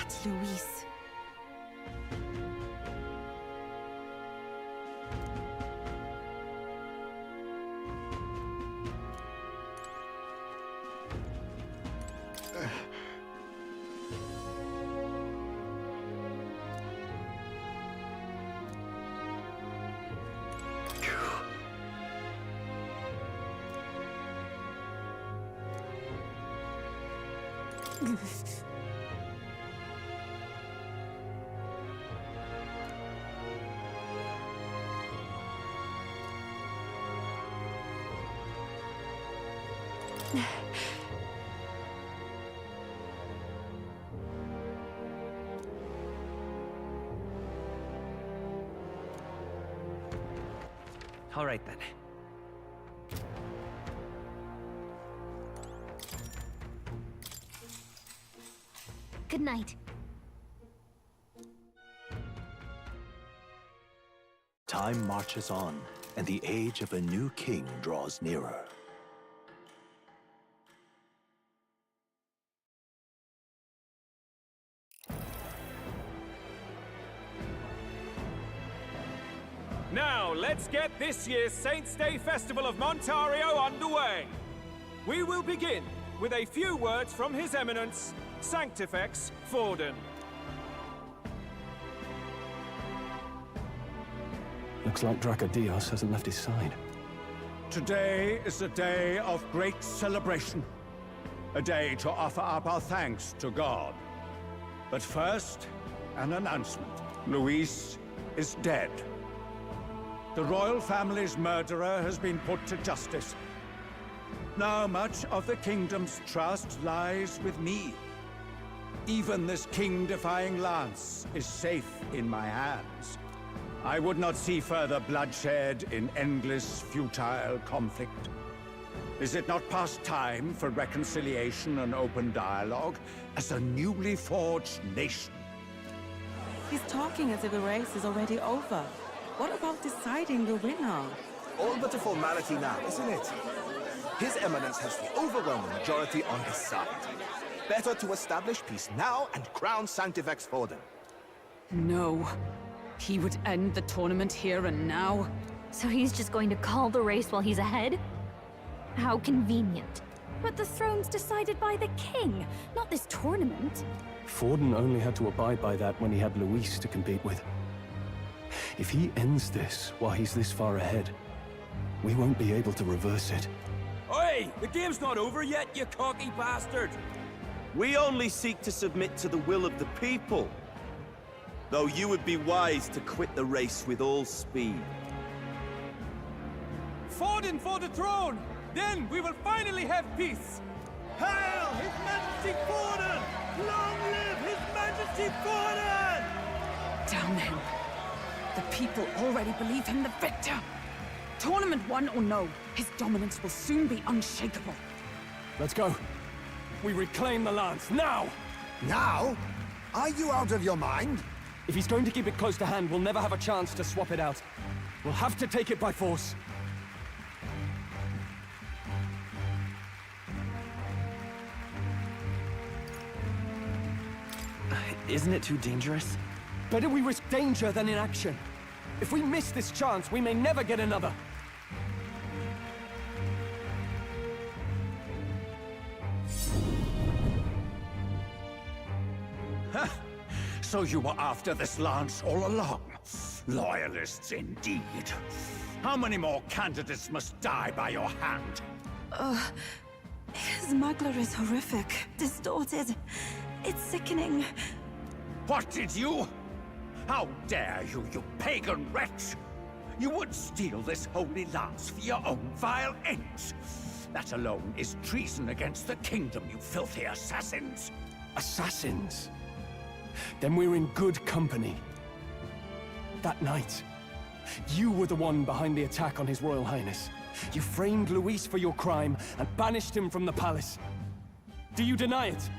That Luis. All right then. Good night. Time marches on, and the age of a new king draws nearer. Now, let's get this year's Saints' Day Festival of Montario underway. We will begin with a few words from His Eminence, Sanctifex Forden. Looks like Dracodios hasn't left his side. Today is a day of great celebration. A day to offer up our thanks to God. But first, an announcement. Luis is dead. The royal family's murderer has been put to justice. Now much of the kingdom's trust lies with me. Even this king-defying lance is safe in my hands. I would not see further bloodshed in endless, futile conflict. Is it not past time for reconciliation and open dialogue as a newly forged nation? He's talking as if the race is already over. What about deciding the winner? All but a formality now, isn't it? His Eminence has the overwhelming majority on his side. Better to establish peace now and crown Sanctifex Forden. No. He would end the tournament here and now. So he's just going to call the race while he's ahead? How convenient. But the throne's decided by the king, not this tournament. Forden only had to abide by that when he had Luis to compete with. If he ends this while he's this far ahead, we won't be able to reverse it. Oi! The game's not over yet, you cocky bastard! We only seek to submit to the will of the people. Though you would be wise to quit the race with all speed. Forden for the throne! Then we will finally have peace! Hail His Majesty Forden! Long live His Majesty Forden! Damn him. The people already believe him the victor. Tournament won or no, his dominance will soon be unshakable. Let's go. We reclaim the lance, now! Now? Are you out of your mind? If he's going to keep it close to hand, we'll never have a chance to swap it out. We'll have to take it by force. Isn't it too dangerous? Better we risk danger than inaction. If we miss this chance, we may never get another. So you were after this lance all along? Loyalists indeed. How many more candidates must die by your hand? His muggler is horrific, distorted. It's sickening. What did you? How dare you, you pagan wretch! You would steal this holy lance for your own vile ends. That alone is treason against the kingdom, you filthy assassins. Assassins? Then we're in good company. That night, you were the one behind the attack on His Royal Highness. You framed Luis for your crime and banished him from the palace. Do you deny it?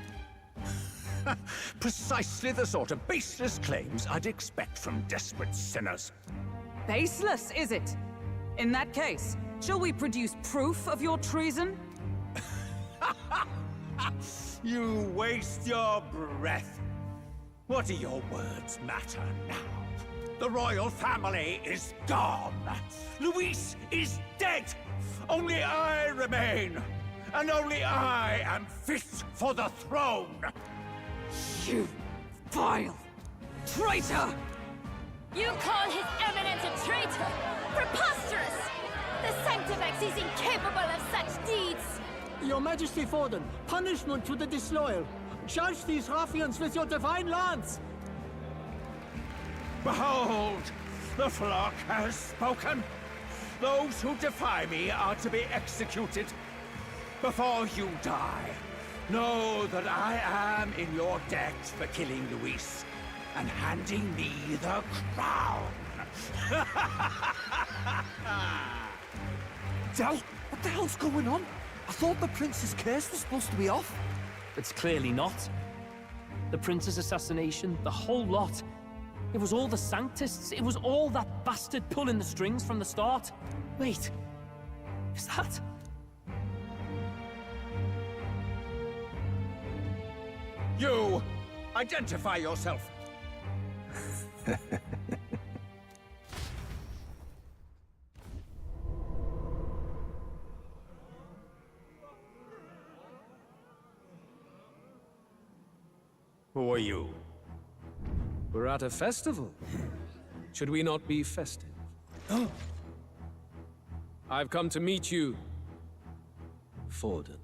Precisely the sort of baseless claims I'd expect from desperate sinners. Baseless, is it? In that case, shall we produce proof of your treason? You waste your breath. What do your words matter now? The royal family is gone. Luis is dead. Only I remain. And only I am fit for the throne. You vile traitor! You call His Eminence a traitor? Preposterous! The Sanctifex is incapable of such deeds! Your Majesty Forden, punishment to the disloyal. Judge these ruffians with your divine lance! Behold, the flock has spoken. Those who defy me are to be executed. Before you die, know that I am in your debt for killing Luis and handing me the crown. Del, what the hell's going on? I thought the prince's curse was supposed to be off. It's clearly not. The prince's assassination, the whole lot. It was all the Sanctists. It was all that bastard pulling the strings from the start. Wait, is that... You! Identify yourself! Who are you? We're at a festival. Should we not be festive? I've come to meet you, Forden.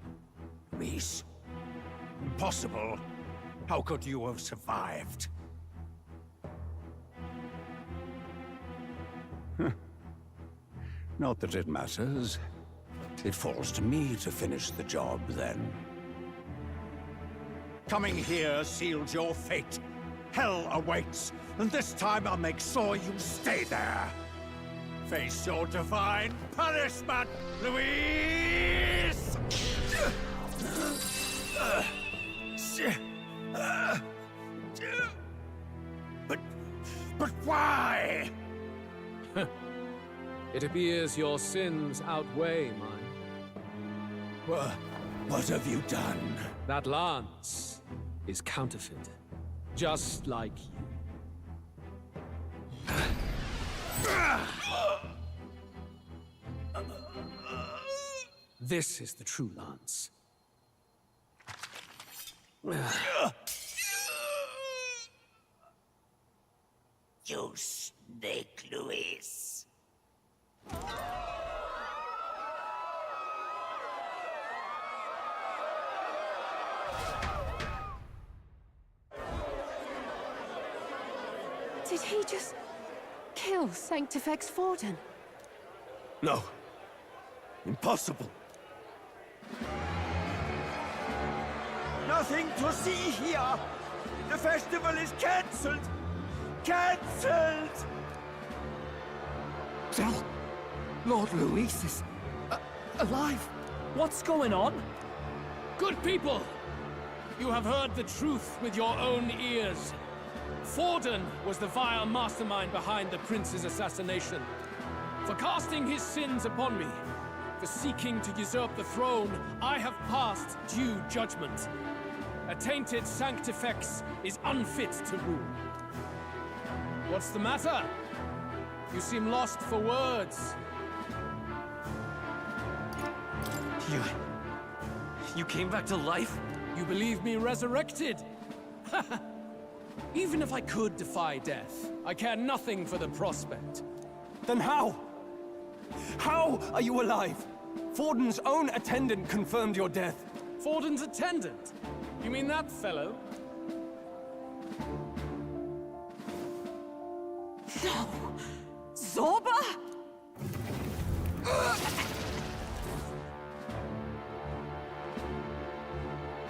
Luis? Impossible. How could you have survived? Not that it matters. It falls to me to finish the job, then. Coming here sealed your fate. Hell awaits, and this time I'll make sure you stay there. Face your divine punishment, Luis! But why? It appears your sins outweigh mine. What have you done? That lance is counterfeit, just like you. This is the true lance. You snake, Luis. Did he just kill Sanctifex Forden? No. Impossible. Nothing to see here. The festival is cancelled. Cancelled! Del, Lord Luis is alive. What's going on? Good people! You have heard the truth with your own ears. Forden was the vile mastermind behind the prince's assassination. For casting his sins upon me, for seeking to usurp the throne, I have passed due judgment. A tainted Sanctifex is unfit to rule. What's the matter? You seem lost for words. You came back to life? You believe me resurrected? Even if I could defy death, I care nothing for the prospect. Then how? How are you alive? Forden's own attendant confirmed your death. Forden's attendant? You mean that fellow? No! Zorba?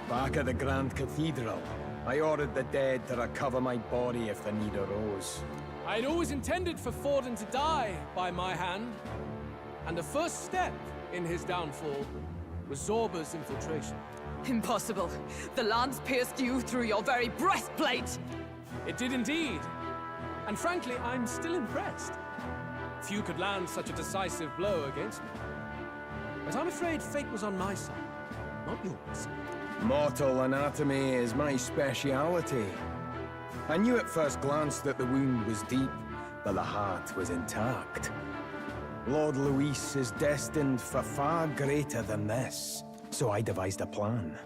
Back at the Grand Cathedral, I ordered the dead to recover my body if the need arose. I'd always intended for Forden to die by my hand. And the first step in his downfall was Zorba's infiltration. Impossible. The lance pierced you through your very breastplate! It did indeed. And frankly, I'm still impressed. Few could land such a decisive blow against me. But I'm afraid fate was on my side, not yours. Mortal anatomy is my speciality. I knew at first glance that the wound was deep, but the heart was intact. Lord Luis is destined for far greater than this. So I devised a plan.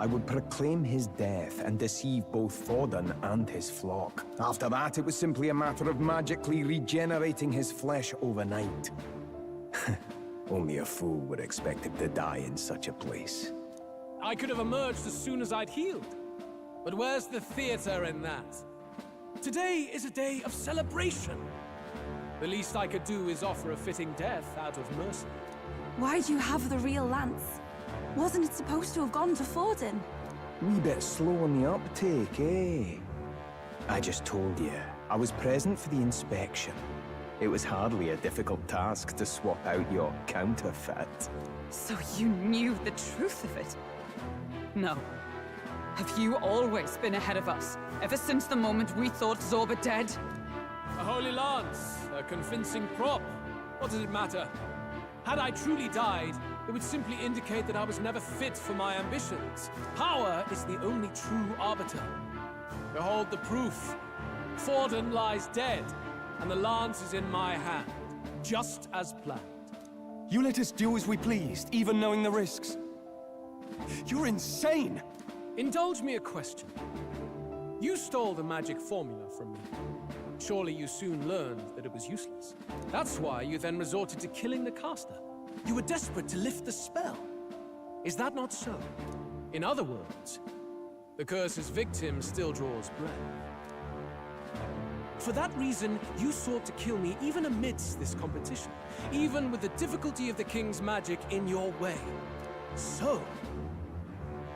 I would proclaim his death and deceive both Forden and his flock. After that, it was simply a matter of magically regenerating his flesh overnight. Only a fool would expect him to die in such a place. I could have emerged as soon as I'd healed. But where's the theater in that? Today is a day of celebration. The least I could do is offer a fitting death out of mercy. Why'd you have the real lance? Wasn't it supposed to have gone to Forden? Wee bit slow on the uptake, eh? I just told you, I was present for the inspection. It was hardly a difficult task to swap out your counterfeit. So you knew the truth of it? No. Have you always been ahead of us? Ever since the moment we thought Zorba dead? A holy lance, a convincing prop. What does it matter? Had I truly died, it would simply indicate that I was never fit for my ambitions. Power is the only true arbiter. Behold the proof. Forden lies dead, and the lance is in my hand, just as planned. You let us do as we pleased, even knowing the risks. You're insane! Indulge me a question. You stole the magic formula from me. Surely you soon learned that it was useless. That's why you then resorted to killing the caster. You were desperate to lift the spell. Is that not so? In other words, the curse's victim still draws breath. For that reason, you sought to kill me even amidst this competition, even with the difficulty of the king's magic in your way. So,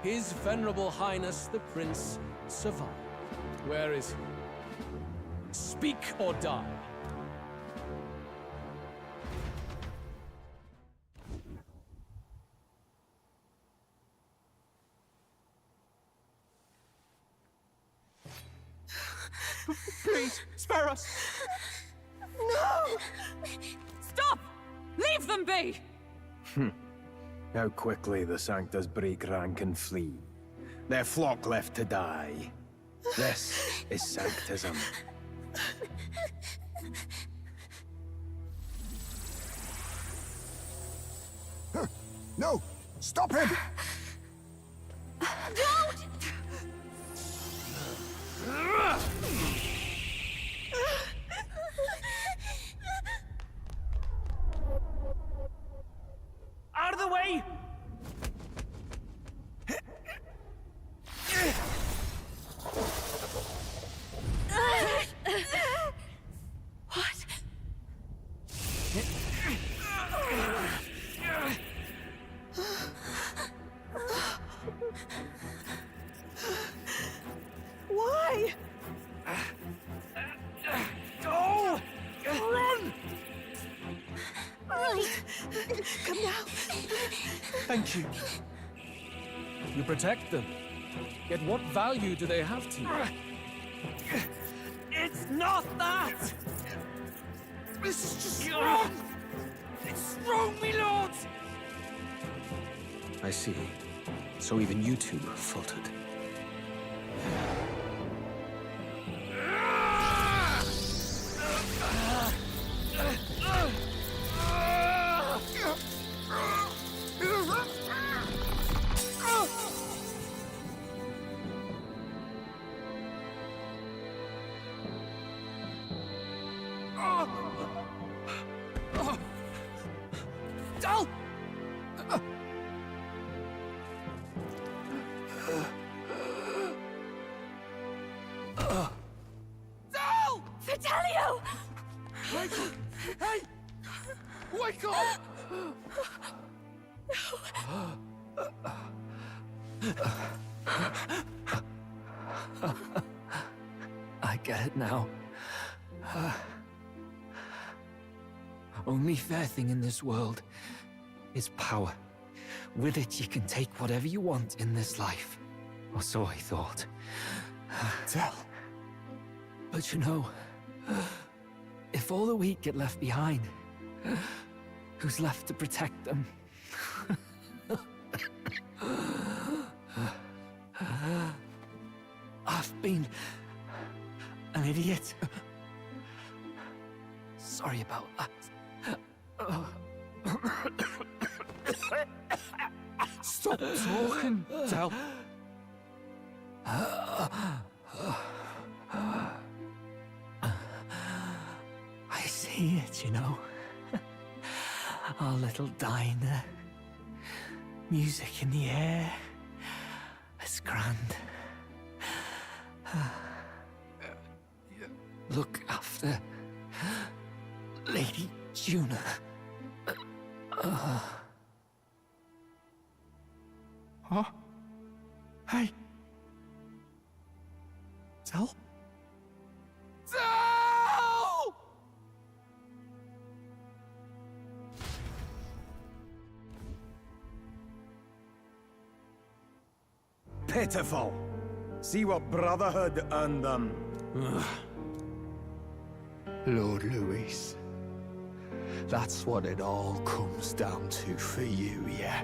His Venerable Highness the Prince survived. Where is he? Speak or die. Please, spare us! No! Stop! Leave them be! How quickly the Sanctas break rank and flee. Their flock left to die. This is Sanctism. No! Stop him! Don't! Out of the way! What? Why? Go! Run! Right. Come now. Thank you. You protect them. Yet what value do they have to you? It's not that! This is just wrong! It's wrong, my lord! I see. So even you two faltered. Dal! Dal! Fidelio! Hey! Wake up! I get it now. Only fair thing in this world is power. With it, you can take whatever you want in this life. Or so I thought. Tell. But you know, if all the weak get left behind, who's left to protect them? an idiot. Sorry about that. Stop talking, Del. I see it, you know. Our little diner. Music in the air. It's grand. Look after Lady Juna. Huh? Hey. Del? Del! Pitiful. See what Brotherhood earned them. Lord Louis. That's what it all comes down to for you, yeah?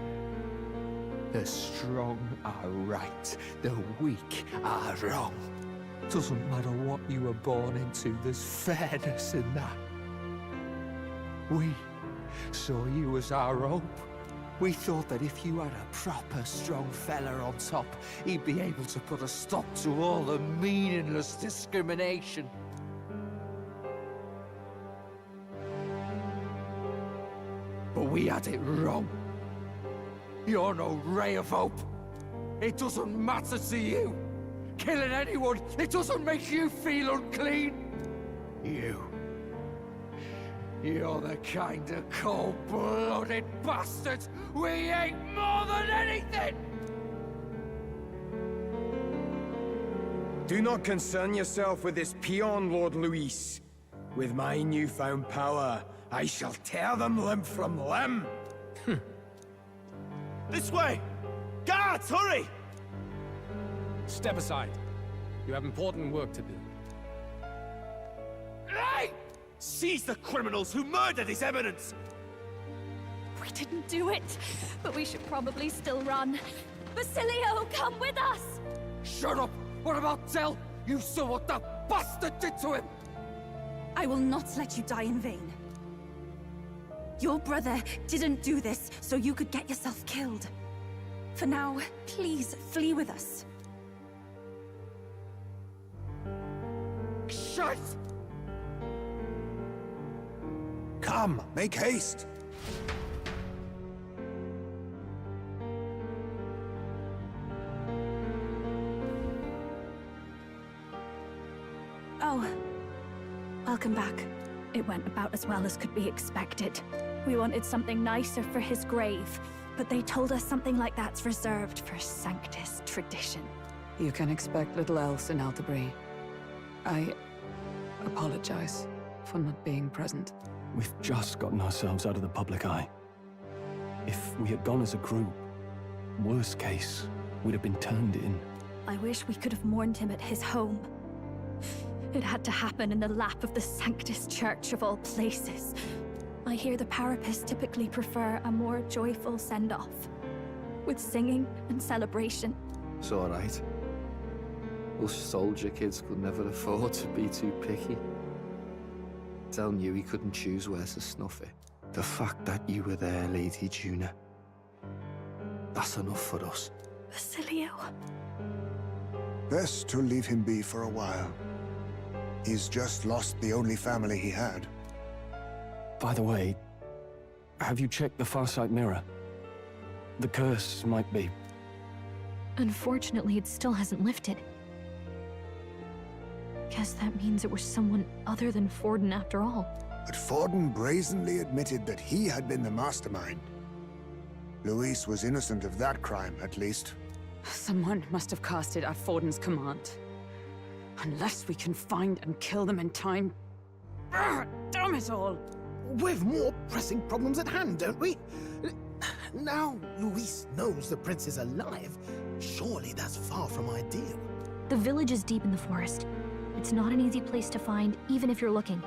The strong are right, the weak are wrong. Doesn't matter what you were born into, there's fairness in that. We saw you as our hope. We thought that if you had a proper strong fella on top, he'd be able to put a stop to all the meaningless discrimination. But we had it wrong. You're no ray of hope. It doesn't matter to you. Killing anyone, it doesn't make you feel unclean. You're the kind of cold-blooded bastards we hate more than anything! Do not concern yourself with this peon, Lord Luis. With my newfound power, I shall tear them limb from limb. This way! Guards, hurry! Step aside. You have important work to do. Hey! Seize the criminals who murdered His Eminence! We didn't do it, but we should probably still run. Basilio, come with us! Shut up! What about Del? You saw what that bastard did to him! I will not let you die in vain. Your brother didn't do this so you could get yourself killed. For now, please flee with us. Shite! Come, make haste. Oh, welcome back. It went about as well as could be expected. We wanted something nicer for his grave, but they told us something like that's reserved for Sanctus tradition. You can expect little else in Altabri. I apologize for not being present. We've just gotten ourselves out of the public eye. If we had gone as a group, worst case, we'd have been turned in. I wish we could have mourned him at his home. It had to happen in the lap of the Sanctus Church of all places. I hear the Parapists typically prefer a more joyful send-off, with singing and celebration. It's all right. Us soldier kids could never afford to be too picky. Del knew he couldn't choose where to snuff it. The fact that you were there, Lady Juna, that's enough for us. Basilio. Best to leave him be for a while. He's just lost the only family he had. By the way, have you checked the Farsight mirror? The curse might be... Unfortunately, it still hasn't lifted. Guess that means it was someone other than Forden after all. But Forden brazenly admitted that he had been the mastermind. Luis was innocent of that crime, at least. Someone must have cast it at Forden's command. Unless we can find and kill them in time. Damn it all! We've more pressing problems at hand, don't we? Now Luis knows the prince is alive. Surely that's far from ideal. The village is deep in the forest. It's not an easy place to find, even if you're looking.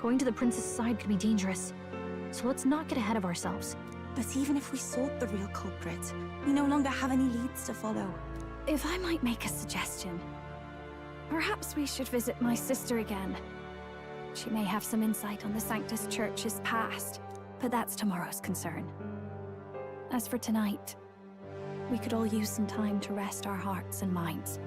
Going to the prince's side could be dangerous. So let's not get ahead of ourselves. But even if we sought the real culprit, we no longer have any leads to follow. If I might make a suggestion, Perhaps we should visit my sister again. She may have some insight on the Sanctus Church's past, but that's tomorrow's concern. As for tonight, we could all use some time to rest our hearts and minds.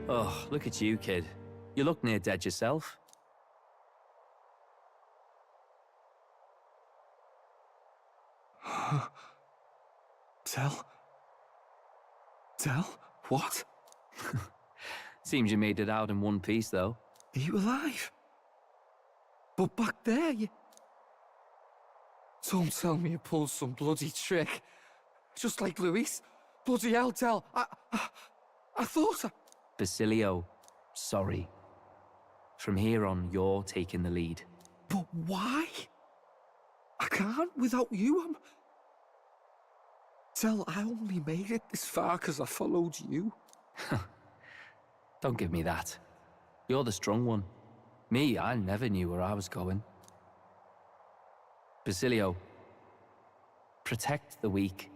Oh, look at you, kid. You look near dead yourself. Tell? What? Seems you made it out in one piece, though. Are you alive? But back there, you... Don't tell me you pulled some bloody trick. Just like Luis. Bloody hell, Tell. I thought I... Basilio, sorry. From here on, you're taking the lead. But why? I can't without you. Tell, I only made it this far because I followed you. Don't give me that. You're the strong one. Me, I never knew where I was going. Basilio, protect the weak.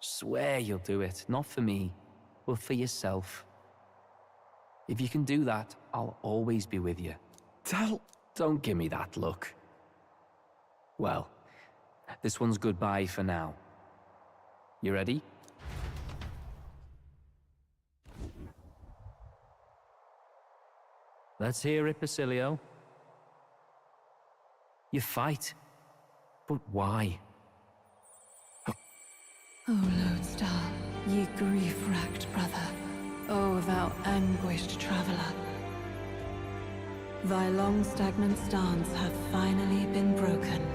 Swear you'll do it, not for me, but for yourself. If you can do that, I'll always be with you. Tell... Don't give me that look. Well, this one's goodbye for now. You ready? Let's hear it, Basilio. You fight. But why? O Lodestar, ye grief-racked brother, O thou anguished traveler. Thy long stagnant stance hath finally been broken.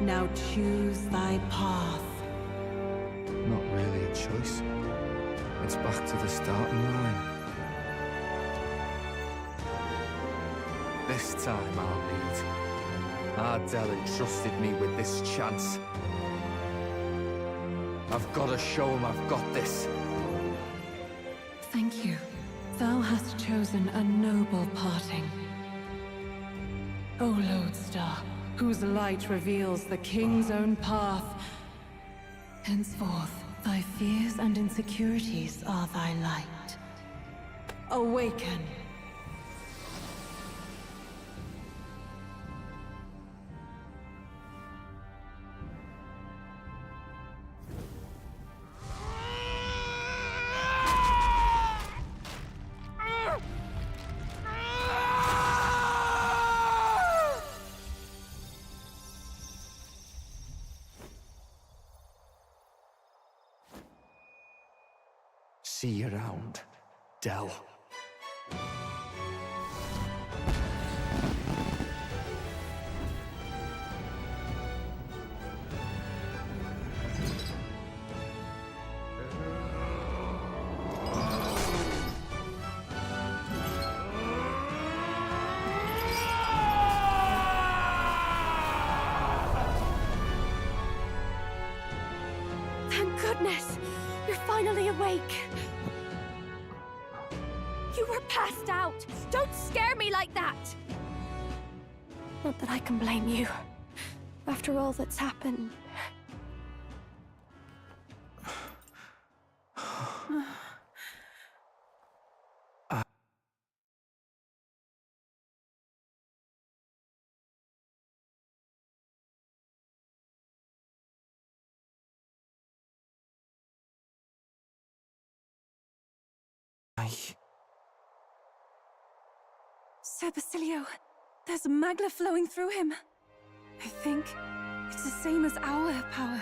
Now choose thy path. Not really a choice. It's back to the starting line. This time I'll lead. Ardell entrusted me with this chance. I've got to show him I've got this. Thank you. Thou hast chosen a noble parting. O Lodestar, whose light reveals the King's own path. Henceforth, thy fears and insecurities are thy light. Awaken! See you around, Dell. Thank goodness! You're finally awake! You were passed out! Don't scare me like that! Not that I can blame you. After all that's happened. Sir Basilio, there's magla flowing through him. I think it's the same as our power.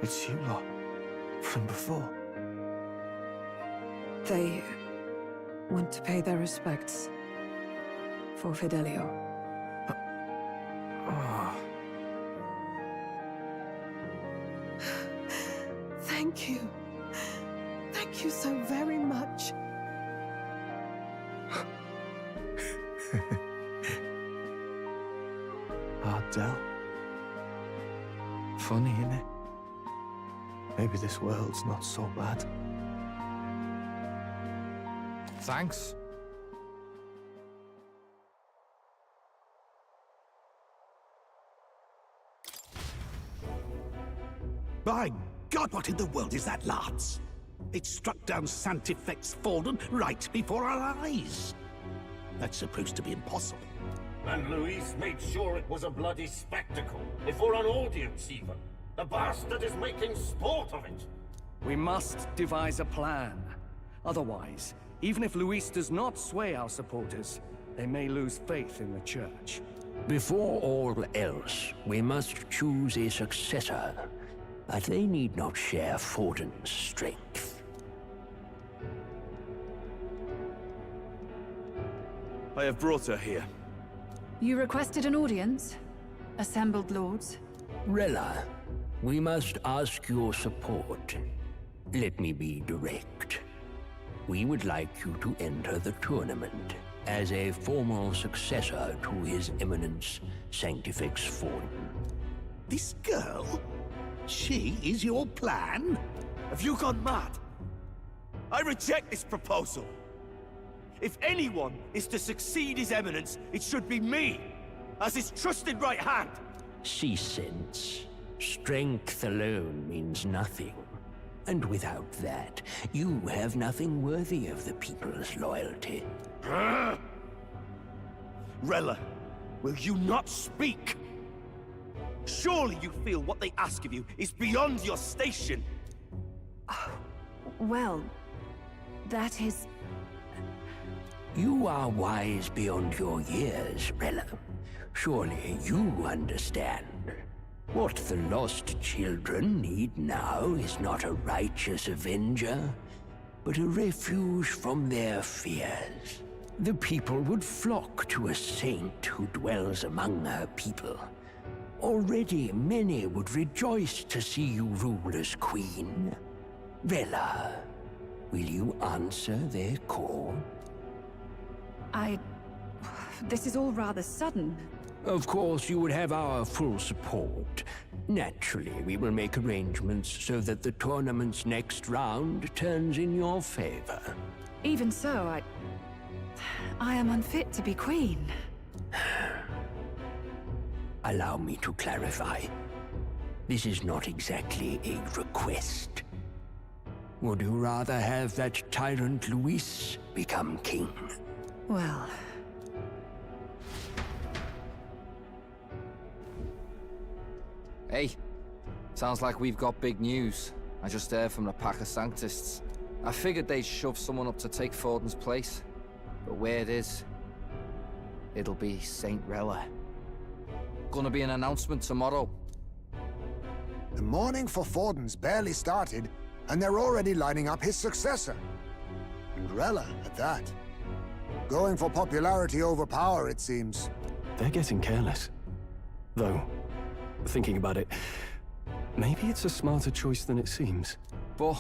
It's you lot, from before. They went to pay their respects for Fidelio. Thank you. Thank you so very much. Ardell, Funny, innit? Maybe this world's not so bad. Thanks. By God, what in the world is that, lads? It struck down Sanctifex Forden right before our eyes. That's supposed to be impossible. And Luis made sure it was a bloody spectacle, before an audience even. The bastard is making sport of it. We must devise a plan. Otherwise, even if Luis does not sway our supporters, they may lose faith in the Church. Before all else, we must choose a successor. But they need not share Forden's strength. I have brought her here. You requested an audience? Assembled lords? Rella, we must ask your support. Let me be direct. We would like you to enter the tournament as a formal successor to His Eminence Sanctifex Forden. This girl? She is your plan? Have you gone mad? I reject this proposal. If anyone is to succeed His Eminence, it should be me, as his trusted right hand. See sense. Strength alone means nothing. And without that, you have nothing worthy of the people's loyalty. Rella, will you not speak? Surely you feel what they ask of you is beyond your station. Well, that is... You are wise beyond your years, Rella. Surely you understand. What the lost children need now is not a righteous avenger, but a refuge from their fears. The people would flock to a saint who dwells among her people. Already many would rejoice to see you rule as queen. Rella, will you answer their call? This is all rather sudden. Of course, you would have our full support. Naturally, we will make arrangements so that the tournament's next round turns in your favor. Even so, I am unfit to be queen. Allow me to clarify. This is not exactly a request. Would you rather have that tyrant Luis become king? Well... Hey, sounds like we've got big news. I just heard from the pack of Sanctists. I figured they'd shove someone up to take Forden's place. But where it is, it'll be Saint Rella. Gonna be an announcement tomorrow. The mourning for Forden's barely started, and they're already lining up his successor. And Rella, at that. Going for popularity over power, it seems. They're getting careless. Though, thinking about it, maybe it's a smarter choice than it seems. But,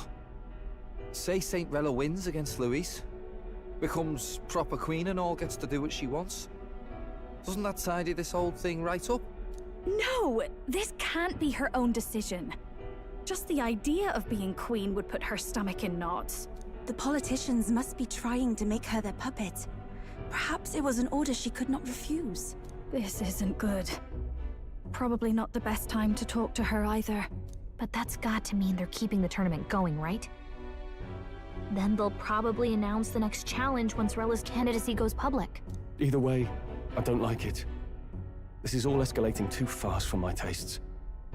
say Saint Rella wins against Luis, becomes proper queen and all gets to do what she wants. Doesn't that tidy this whole thing right up? No! This can't be her own decision. Just the idea of being queen would put her stomach in knots. The politicians must be trying to make her their puppet. Perhaps it was an order she could not refuse. This isn't good. Probably not the best time to talk to her either. But that's got to mean they're keeping the tournament going, right? Then they'll probably announce the next challenge once Rella's candidacy goes public. Either way, I don't like it. This is all escalating too fast for my tastes.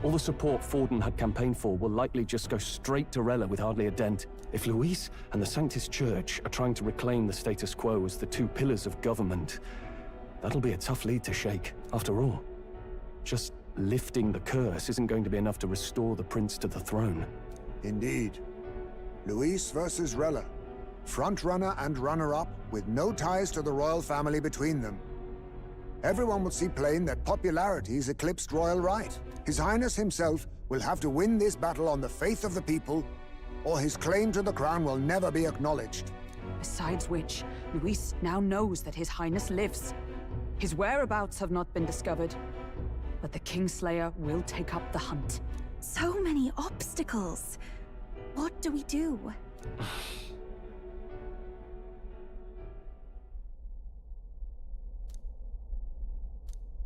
All the support Forden had campaigned for will likely just go straight to Rella with hardly a dent. If Luis and the Sanctist Church are trying to reclaim the status quo as the two pillars of government, that'll be a tough lead to shake. After all, just lifting the curse isn't going to be enough to restore the prince to the throne. Indeed. Luis versus Rella. Frontrunner and runner-up, with no ties to the royal family between them. Everyone will see plain that popularity's eclipsed royal right. His Highness himself will have to win this battle on the faith of the people, or his claim to the crown will never be acknowledged. Besides which, Luis now knows that His Highness lives. His whereabouts have not been discovered, but the Kingslayer will take up the hunt. So many obstacles. What do we do?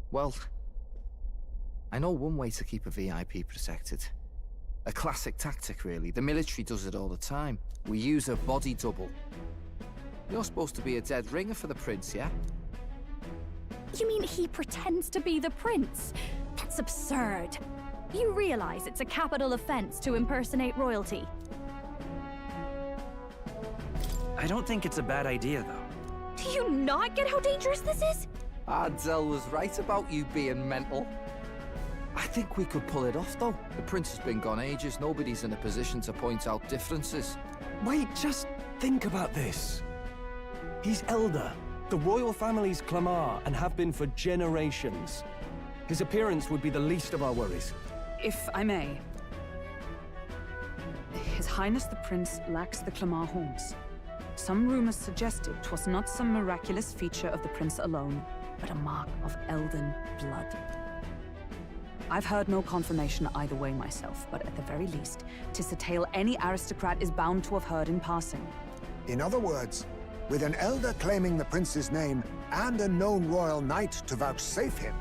Well, I know one way to keep a VIP protected. A classic tactic, really. The military does it all the time. We use a body double. You're supposed to be a dead ringer for the prince, yeah? You mean he pretends to be the prince? That's absurd. You realize it's a capital offense to impersonate royalty? I don't think it's a bad idea, though. Do you not get how dangerous this is? Ardell was right about you being mental. I think we could pull it off, though. The prince has been gone ages. Nobody's in a position to point out differences. Wait, just think about this. He's elder. The royal family's Clamar, and have been for generations. His appearance would be the least of our worries. If I may. His Highness the Prince lacks the Clamar horns. Some rumors suggested 'twas not some miraculous feature of the prince alone, but a mark of elden blood. I've heard no confirmation either way myself, but at the very least, 'tis a tale any aristocrat is bound to have heard in passing. In other words, with an elder claiming the prince's name and a known royal knight to vouchsafe him,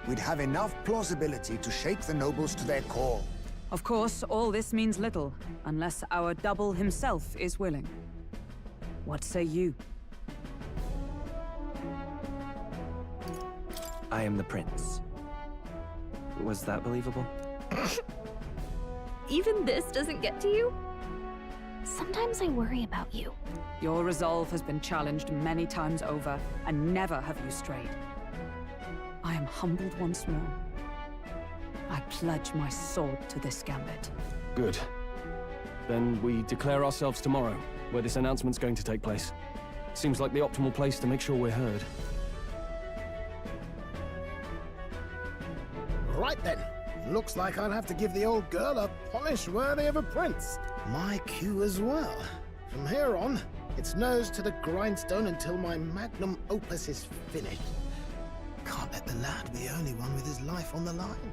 we'd have enough plausibility to shake the nobles to their core. Of course, all this means little, unless our double himself is willing. What say you? I am the prince. Was that believable? Even this doesn't get to you? Sometimes I worry about you. Your resolve has been challenged many times over, and never have you strayed. I am humbled once more. I pledge my sword to this gambit. Good. Then we declare ourselves tomorrow, where this announcement's going to take place. Seems like the optimal place to make sure we're heard. Right then. Looks like I'll have to give the old girl a polish worthy of a prince. My cue as well. From here on, it's nose to the grindstone until my magnum opus is finished. Can't let the lad be the only one with his life on the line.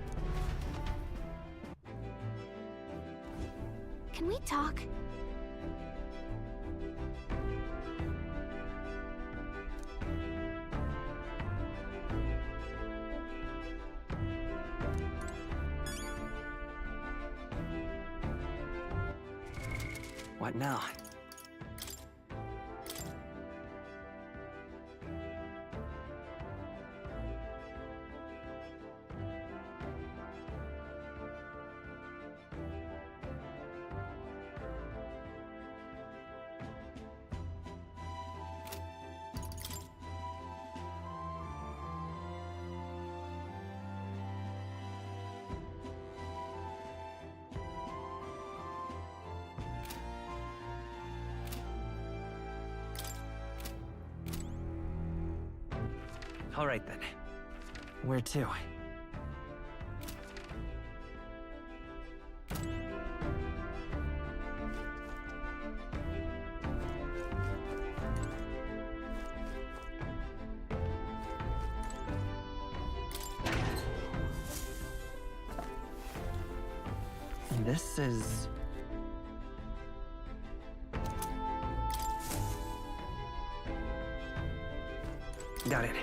Can we talk? What now? All right then. Where to? This is... Got it.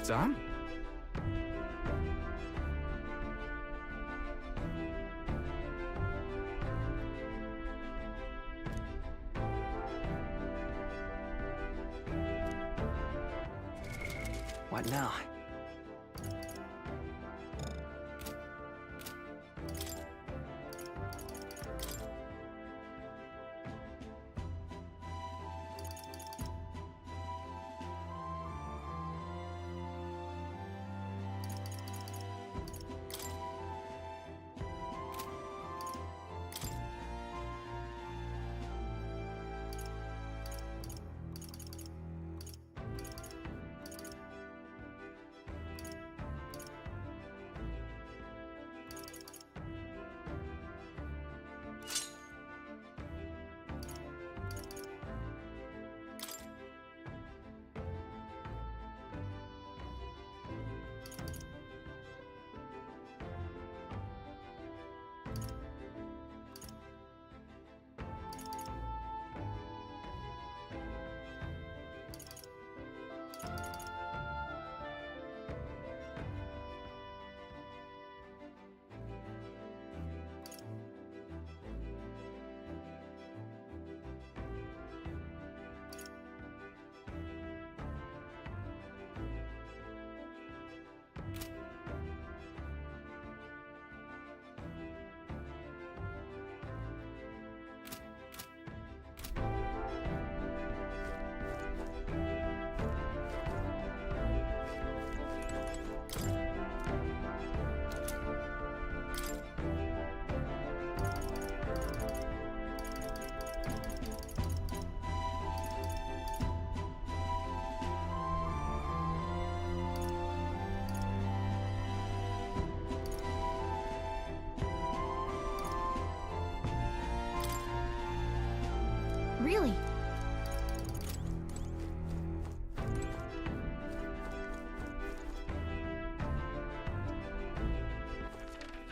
Sam? What now?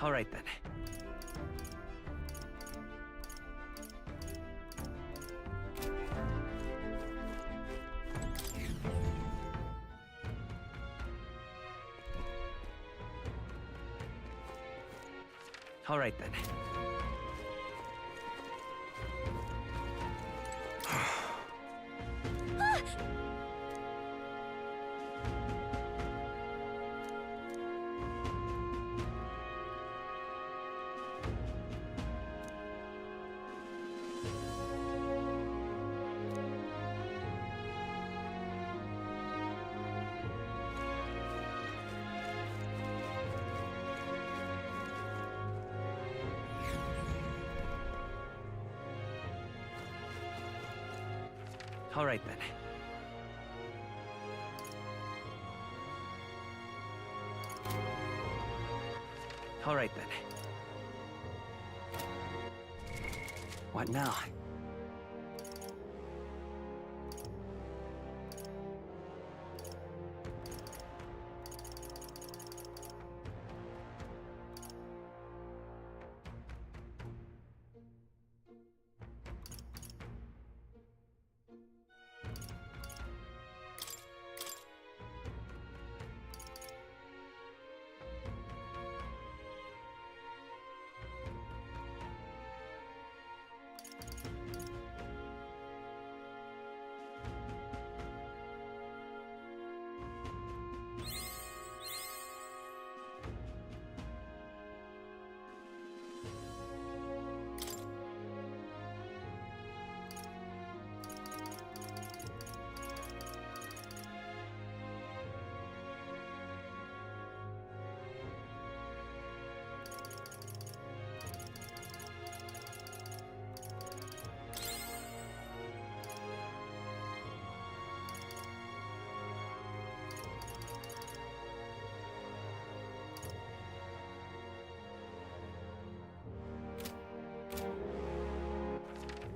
All right then. All right then. All right then. All right then. What now?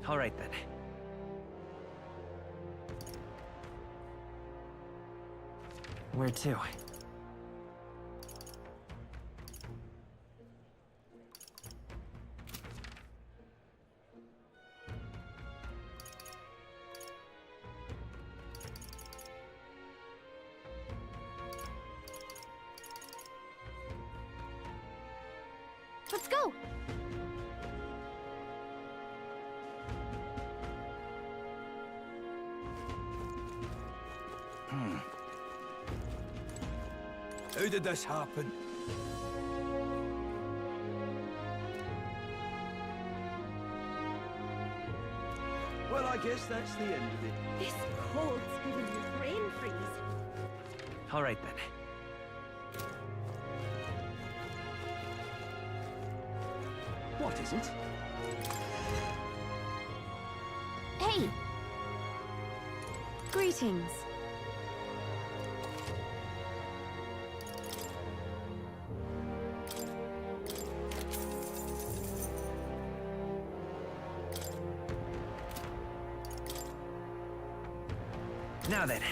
All right then. Where to? Let's go! How did this happen? Well, I guess that's the end of it. This cold's giving me brain freeze. All right then. What is it? Hey! Greetings. Now then.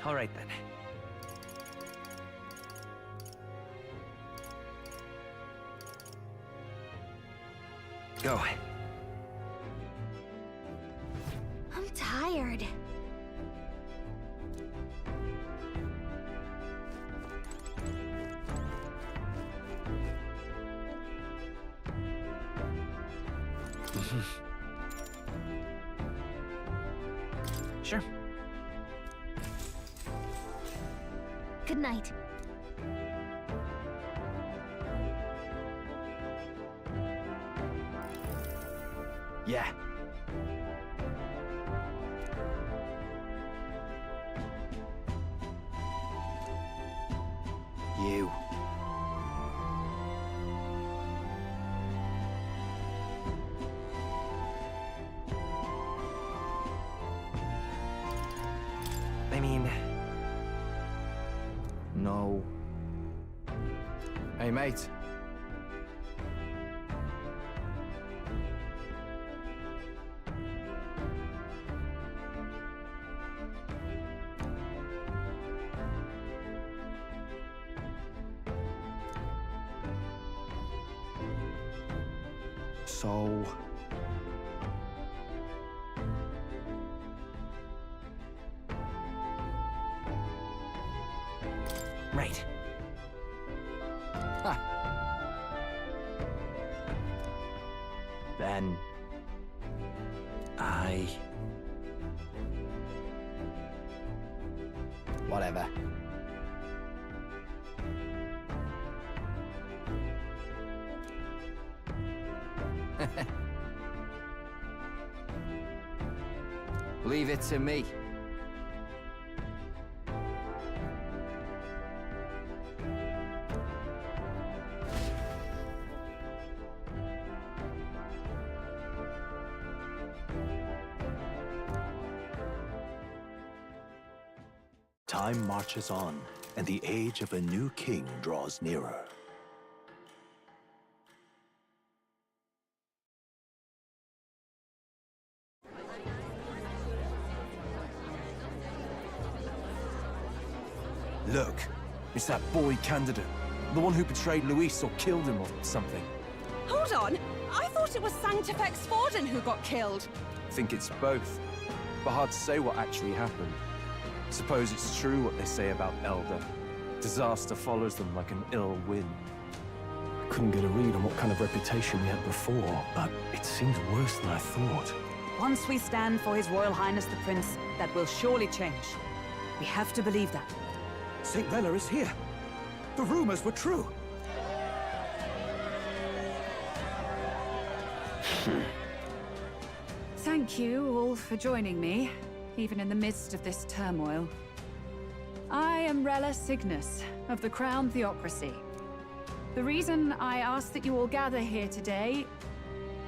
All right then. Go. I'm tired. Sure. Good night. Yeah. I mean... No. Hey, mate. So... Right. Then... Whatever. Leave it to me. Time marches on, and the age of a new king draws nearer. Look, it's that boy candidate. The one who betrayed Luis or killed him or something. Hold on! I thought it was Sanctifex Forden who got killed. I think it's both. But hard to say what actually happened. Suppose it's true what they say about Elder. Disaster follows them like an ill wind. I couldn't get a read on what kind of reputation he had before, but it seems worse than I thought. Once we stand for His Royal Highness the Prince, that will surely change. We have to believe that. St. Rella is here. The rumors were true. Thank you all for joining me, even in the midst of this turmoil. I am Rella Cygnus, of the Crown Theocracy. The reason I ask that you all gather here today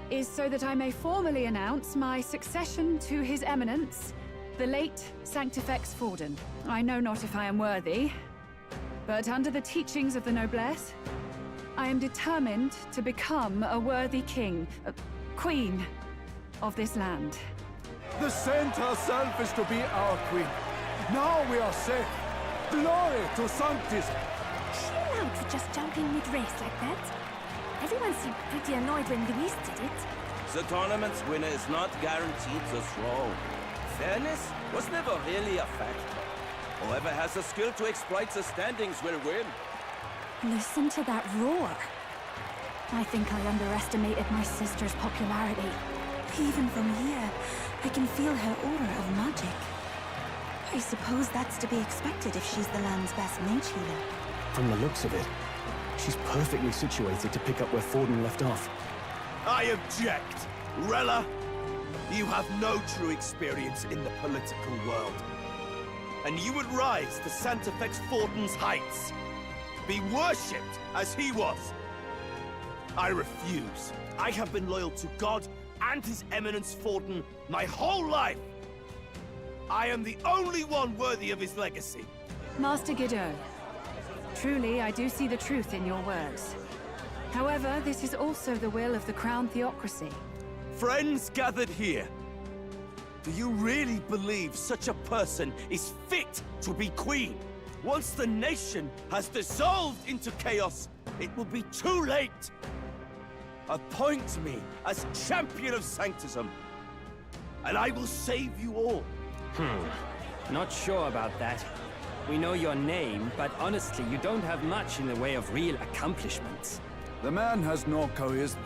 is so that I may formally announce my succession to His Eminence, the late Sanctifex Forden. I know not if I am worthy, but under the teachings of the noblesse, I am determined to become a worthy king, queen of this land. The saint herself is to be our queen. Now we are safe. Glory to Sanctis. Is she allowed to just jump in mid-race like that? Everyone seemed pretty annoyed when Luis did it. The tournament's winner is not guaranteed the throne. Fairness was never really a factor. Whoever has the skill to exploit the standings will win. Listen to that roar. I think I underestimated my sister's popularity. Even from here, I can feel her aura of magic. I suppose that's to be expected if she's the land's best mage healer. From the looks of it, she's perfectly situated to pick up where Forden left off. I object! Rella, you have no true experience in the political world. And you would rise to Sanctifex Forden's heights. Be worshipped as he was. I refuse. I have been loyal to God and His Eminence Forden my whole life. I am the only one worthy of his legacy. Master Guido, truly I do see the truth in your words. However, this is also the will of the Crown Theocracy. Friends gathered here, do you really believe such a person is fit to be queen? Once the nation has dissolved into chaos, it will be too late. Appoint me as champion of sanctism, and I will save you all. Not sure about that. We know your name, but honestly, you don't have much in the way of real accomplishments. The man has no charisma.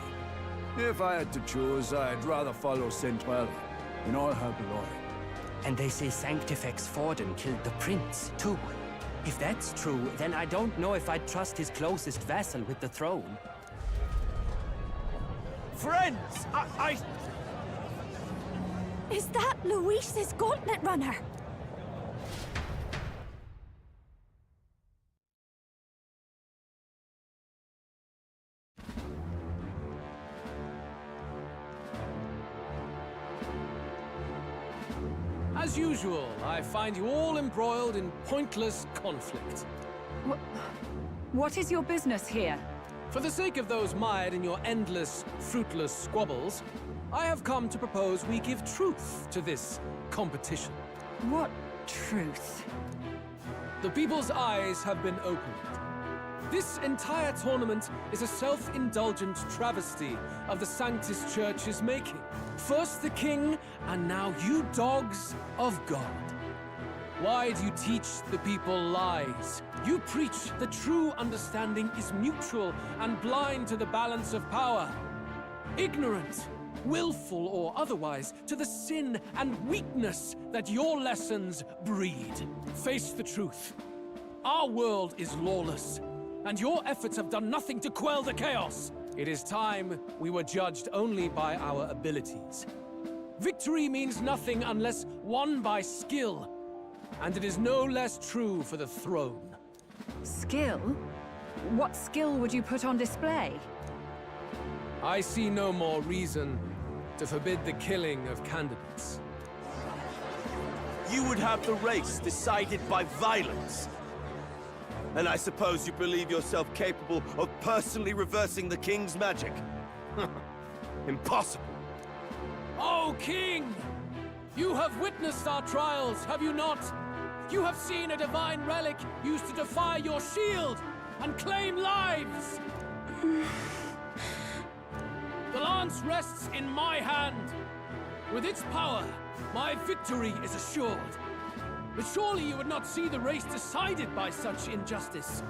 If I had to choose, I'd rather follow St. Rella in all her glory. And they say Sanctifex Forden killed the prince, too. If that's true, then I don't know if I'd trust his closest vassal with the throne. Friends, I... Is that Luis's gauntlet runner? As usual, I find you all embroiled in pointless conflict. What is your business here? For the sake of those mired in your endless, fruitless squabbles, I have come to propose we give truth to this competition. What truth? The people's eyes have been opened. This entire tournament is a self-indulgent travesty of the Sanctus Church's making. First the king, and now you dogs of God. Why do you teach the people lies? You preach that true understanding is mutual and blind to the balance of power. Ignorant, willful or otherwise, to the sin and weakness that your lessons breed. Face the truth. Our world is lawless, and your efforts have done nothing to quell the chaos. It is time we were judged only by our abilities. Victory means nothing unless won by skill, and it is no less true for the throne. Skill? What skill would you put on display? I see no more reason to forbid the killing of candidates. You would have the race decided by violence. And I suppose you believe yourself capable of personally reversing the king's magic? Impossible. Oh, King! You have witnessed our trials, have you not? You have seen a divine relic used to defy your shield and claim lives! The lance rests in my hand. With its power, my victory is assured. But surely you would not see the race decided by such injustice.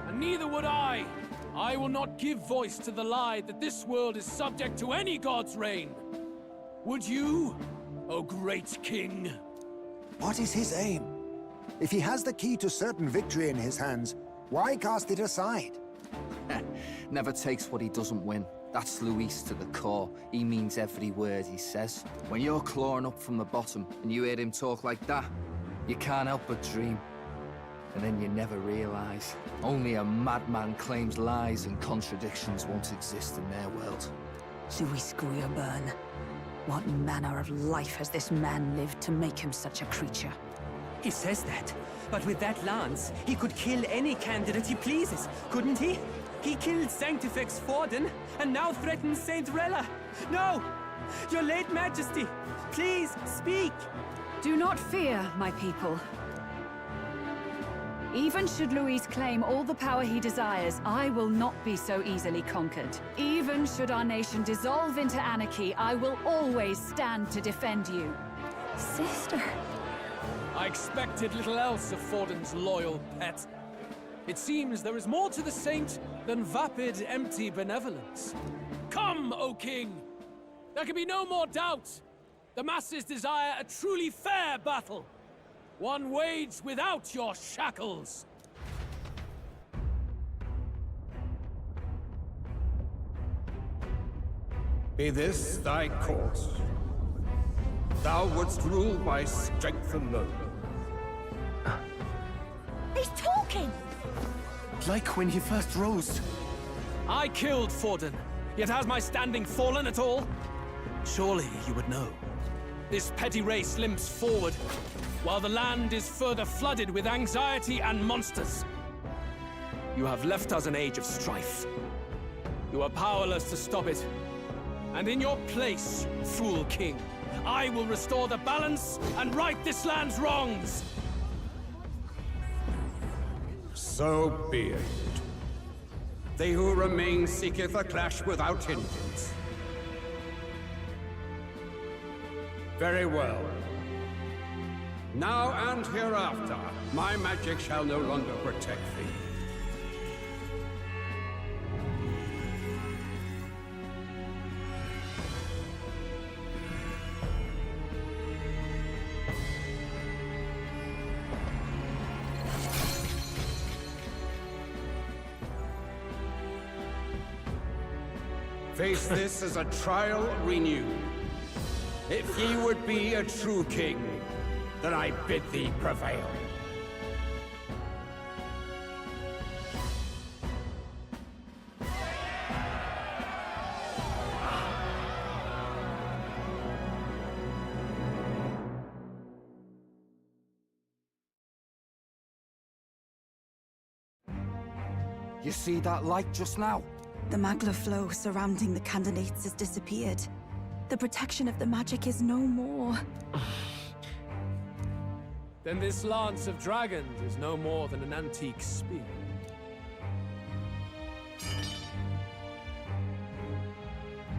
And neither would I. I will not give voice to the lie that this world is subject to any god's reign. Would you, O great king? What is his aim? If he has the key to certain victory in his hands, why cast it aside? Never takes what he doesn't win. That's Luis to the core. He means every word he says. When you're clawing up from the bottom and you hear him talk like that, you can't help but dream. And then you never realize. Only a madman claims lies and contradictions won't exist in their world. Luis Guillerburn. What manner of life has this man lived to make him such a creature? He says that, but with that lance, he could kill any candidate he pleases, couldn't he? He killed Sanctifex Forden, and now threatens Saint Rella. No! Your late majesty, please, speak! Do not fear, my people. Even should Luis claim all the power he desires, I will not be so easily conquered. Even should our nation dissolve into anarchy, I will always stand to defend you. Sister. I expected little else of Forden's loyal pet. It seems there is more to the saint than vapid, empty benevolence. Come, O king! There can be no more doubt. The masses desire a truly fair battle. One waged without your shackles. Be this thy course. Thou wouldst rule by strength alone. He's talking! Like when he first rose. I killed Forden, yet has my standing fallen at all? Surely you would know. This petty race limps forward, while the land is further flooded with anxiety and monsters. You have left us an age of strife. You are powerless to stop it. And in your place, fool king, I will restore the balance and right this land's wrongs! So be it. They who remain seeketh a clash without hindrance. Very well. Now and hereafter, my magic shall no longer protect thee. Face this as a trial renewed. If ye would be a true king, then I bid thee prevail. You see that light just now? The magla flow surrounding the candidates has disappeared. The protection of the magic is no more. Then this lance of dragons is no more than an antique spear.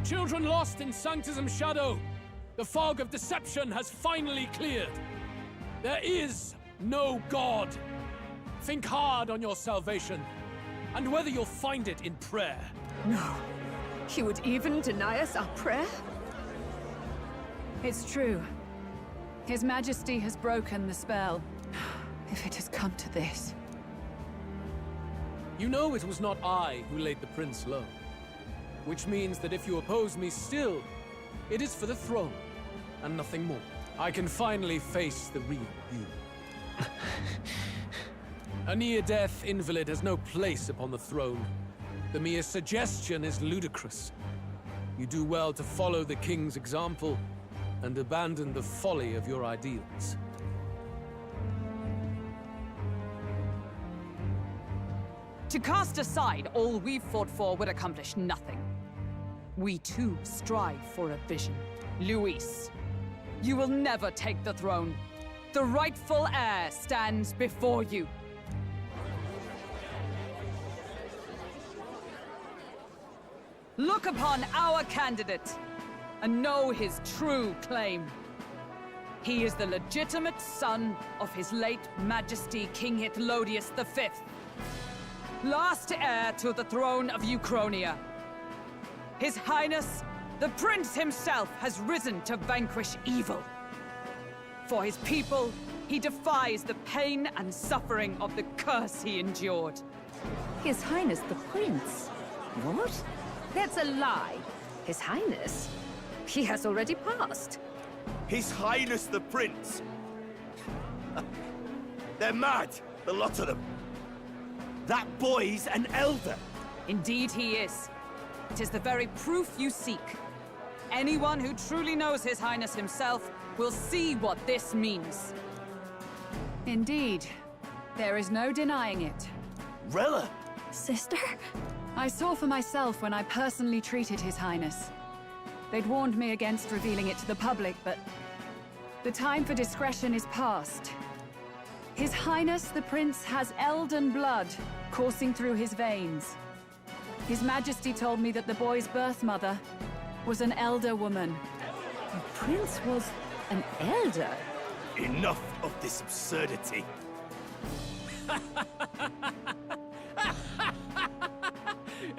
Children lost in Sanctism's shadow! The fog of deception has finally cleared! There is no God! Think hard on your salvation, and whether you'll find it in prayer. No. He would even deny us our prayer? It's true. His Majesty has broken the spell. If it has come to this. You know it was not I who laid the prince low. Which means that if you oppose me still, it is for the throne, and nothing more. I can finally face the real you. A near-death invalid has no place upon the throne. The mere suggestion is ludicrous. You do well to follow the king's example, and abandon the folly of your ideals. To cast aside all we've fought for would accomplish nothing. We too strive for a vision. Luis, you will never take the throne. The rightful heir stands before you. Look upon our candidate and know his true claim. He is the legitimate son of his late Majesty King Hitlodius V, last heir to the throne of Uchronia. His Highness, the Prince himself, has risen to vanquish evil. For his people, he defies the pain and suffering of the curse he endured. His Highness the Prince? What? That's a lie. His Highness? He has already passed. His Highness the Prince! They're mad, the lot of them. That boy's an elder. Indeed he is. It is the very proof you seek. Anyone who truly knows His Highness himself will see what this means. Indeed. There is no denying it. Rella! Sister? I saw for myself when I personally treated His Highness. They'd warned me against revealing it to the public, but the time for discretion is past. His Highness the Prince has Elden blood coursing through his veins. His Majesty told me that the boy's birth mother was an elder woman. The Prince was an elder? Enough of this absurdity.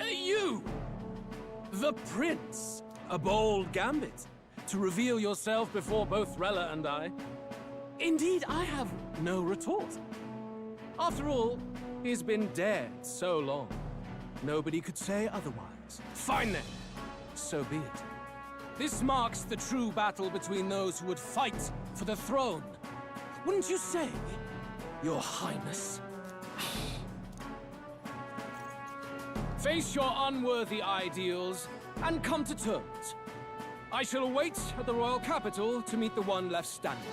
You! The Prince! A bold gambit. To reveal yourself before both Rella and I. Indeed, I have no retort. After all, he's been dead so long. Nobody could say otherwise. Fine then. So be it. This marks the true battle between those who would fight for the throne. Wouldn't you say, Your Highness? Face your unworthy ideals and come to terms. I shall await at the royal capital to meet the one left standing.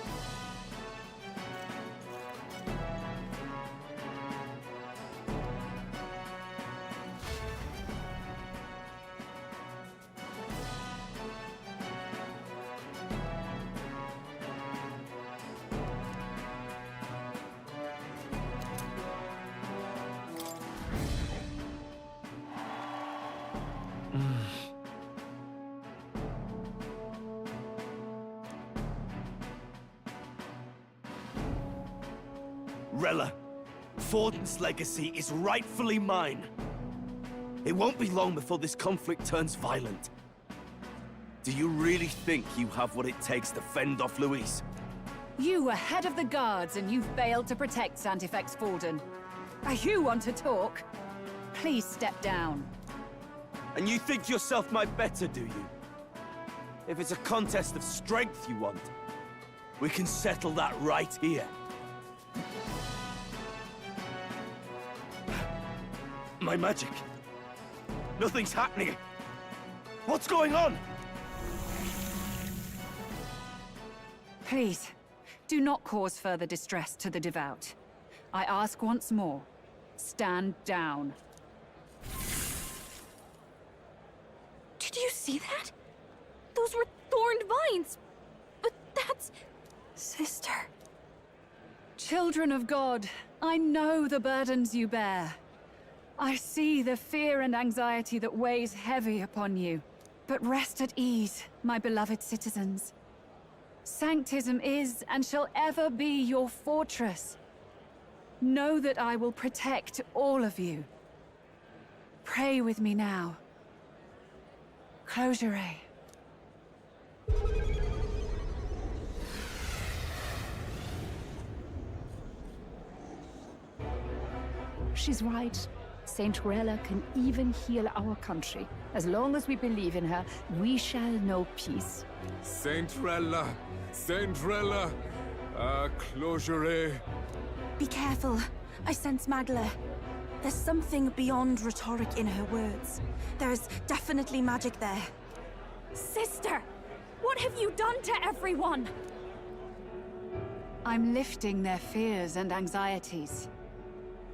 Rella, Forden's legacy is rightfully mine. It won't be long before this conflict turns violent. Do you really think you have what it takes to fend off Luis? You were head of the guards and you've failed to protect Santifex Forden. You want to talk? Please step down. And you think yourself my better, do you? If it's a contest of strength you want, we can settle that right here. My magic. Nothing's happening. What's going on? Please, do not cause further distress to the devout. I ask once more, stand down. see that? Those were thorned vines. But that's... Sister. Children of God, I know the burdens you bear. I see the fear and anxiety that weighs heavy upon you. But rest at ease, my beloved citizens. Sanctism is and shall ever be your fortress. Know that I will protect all of you. Pray with me now. Close your eyes. She's right. Saint Rella can even heal our country. As long as we believe in her, we shall know peace. Saint Rella! Saint Rella! Closure. Be careful. I sense Magla. There's something beyond rhetoric in her words. There's definitely magic there. Sister! What have you done to everyone? I'm lifting their fears and anxieties.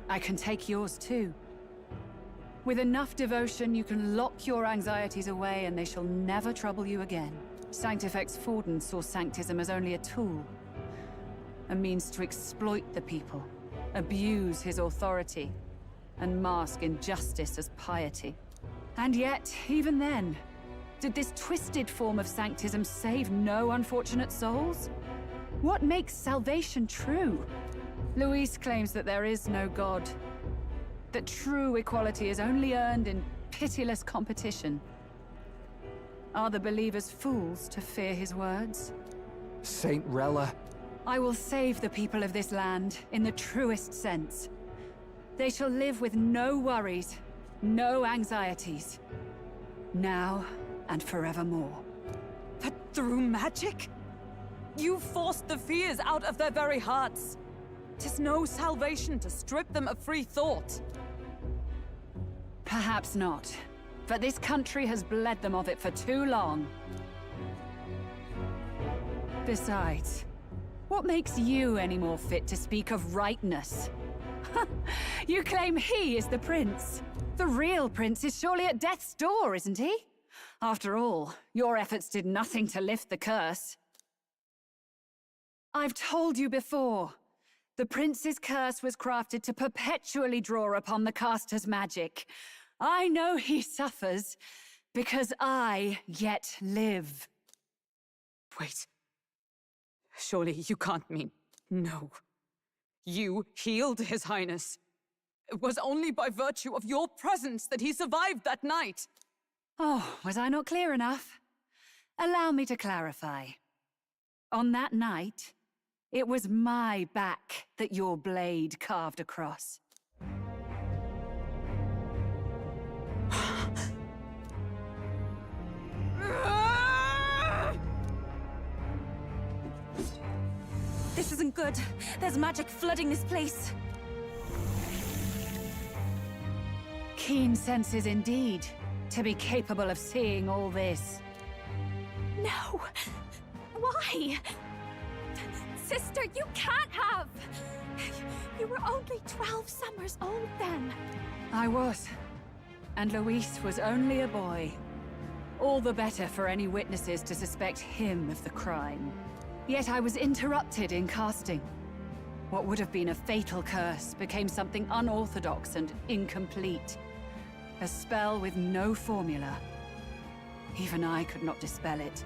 I can take yours too. With enough devotion, you can lock your anxieties away and they shall never trouble you again. Sanctifex Forden saw Sanctism as only a tool. A means to exploit the people, abuse his authority, and mask injustice as piety. And yet, even then, did this twisted form of Sanctism save no unfortunate souls? What makes salvation true? Luis claims that there is no God. That true equality is only earned in pitiless competition. Are the believers fools to fear his words? Saint Rella. I will save the people of this land in the truest sense. They shall live with no worries, no anxieties. Now and forevermore. But through magic? You forced the fears out of their very hearts. 'Tis no salvation to strip them of free thought. Perhaps not. But this country has bled them of it for too long. Besides, what makes you any more fit to speak of rightness? You claim he is the prince. The real prince is surely at death's door, isn't he? After all, your efforts did nothing to lift the curse. I've told you before. The prince's curse was crafted to perpetually draw upon the caster's magic. I know he suffers, because I yet live. Wait. Surely you can't mean... No. You healed His Highness. It was only by virtue of your presence that he survived that night. Oh, was I not clear enough? Allow me to clarify. On that night, it was my back that your blade carved across. This isn't good. There's magic flooding this place. Keen senses indeed, to be capable of seeing all this. No! Why? Sister, you can't have! You were only 12 summers old then. I was. And Luis was only a boy. All the better for any witnesses to suspect him of the crime. Yet I was interrupted in casting. What would have been a fatal curse became something unorthodox and incomplete. A spell with no formula. Even I could not dispel it.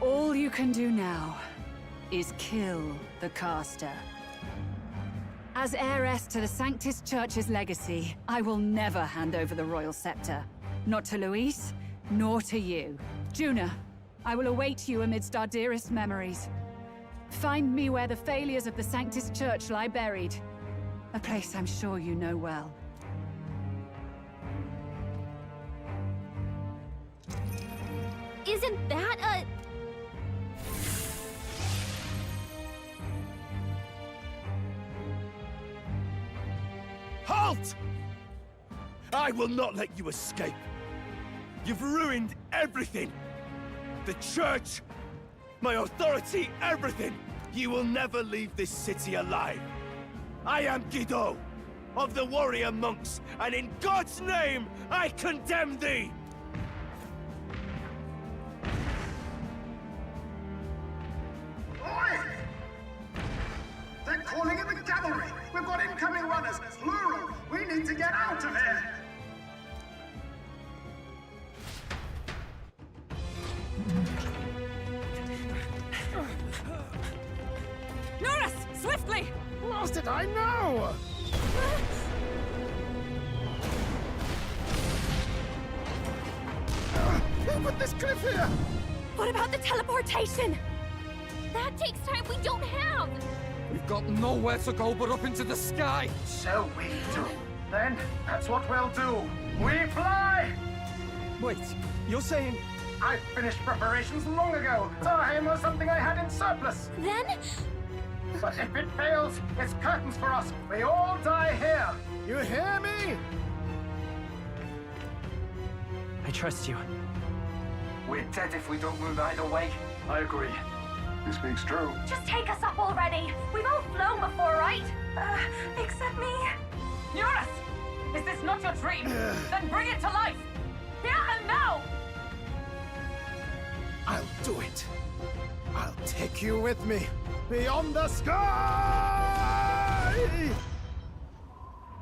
All you can do now is kill the caster. As heiress to the Sanctis Church's legacy, I will never hand over the royal scepter. Not to Luis, nor to you. Juna, I will await you amidst our dearest memories. Find me where the failures of the Sanctis Church lie buried. A place I'm sure you know well. Isn't that a... Halt! I will not let you escape. You've ruined everything. The church, my authority, everything. You will never leave this city alive. I am Guido, of the warrior monks, and in God's name, I condemn thee! We've got incoming runners, plural! We need to get out of here! Norris! Swiftly! What did I know? Who put this cliff here? What about the teleportation? That takes time we don't have! We've got nowhere to go but up into the sky! So we do. Then, that's what we'll do. We fly! Wait, you're saying... I finished preparations long ago. Time was something I had in surplus. Then? But if it fails, it's curtains for us. We all die here. You hear me? I trust you. We're dead if we don't move either way. I agree. He speaks true. Just take us up already! We've all flown before, right? Except me. Eurus! Is this not your dream? Then bring it to life! Here and now! I'll do it. I'll take you with me. Beyond the sky!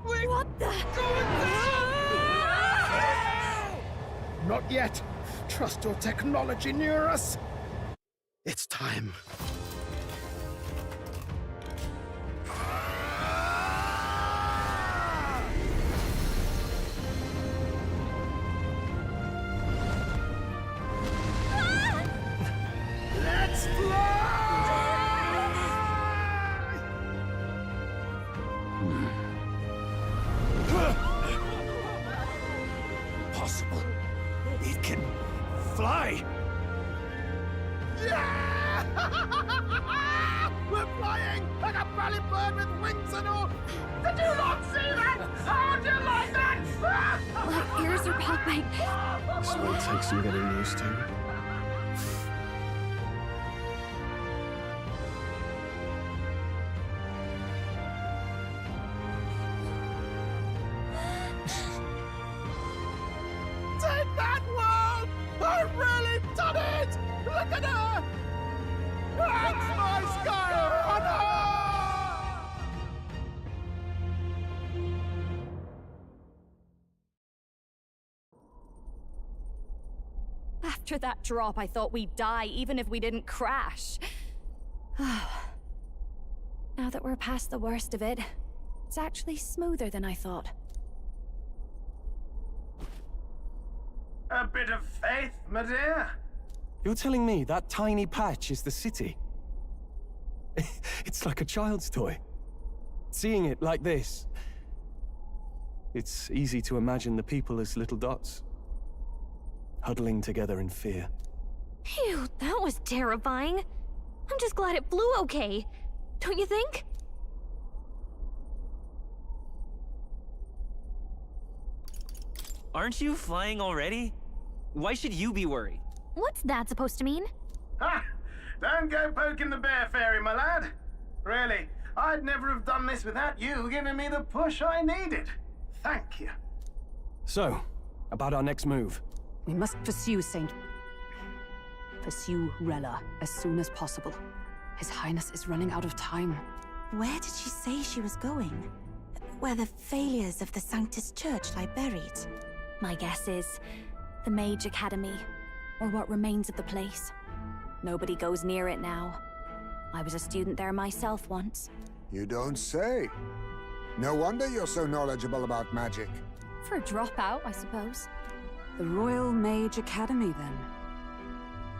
What the? Not yet. Trust your technology, Neurus. It's time. Let's fly! Possible. It can fly! Yeah! We're flying like a bally bird with wings and all! Did you not see that? How do you like that? My ears are popping. This will take some getting used to. Take that, world! I've really done it! Look at her! That's my sky runner! After that drop, I thought we'd die, even if we didn't crash. Now that we're past the worst of it, it's actually smoother than I thought. A bit of faith, my dear. You're telling me that tiny patch is the city? It's like a child's toy. Seeing it like this, it's easy to imagine the people as little dots, huddling together in fear. Phew, that was terrifying. I'm just glad it flew okay. Don't you think? Aren't you flying already? Why should you be worried? What's that supposed to mean? Ha! Don't go poking the bear fairy, my lad. Really, I'd never have done this without you giving me the push I needed. Thank you. So, about our next move. We must pursue Rella as soon as possible. His Highness is running out of time. Where did she say she was going? Where the failures of the Sanctus Church lie buried? My guess is the Mage Academy, or what remains of the place. Nobody goes near it now. I was a student there myself once. You don't say. No wonder you're so knowledgeable about magic. For a dropout, I suppose. The Royal Mage Academy, then.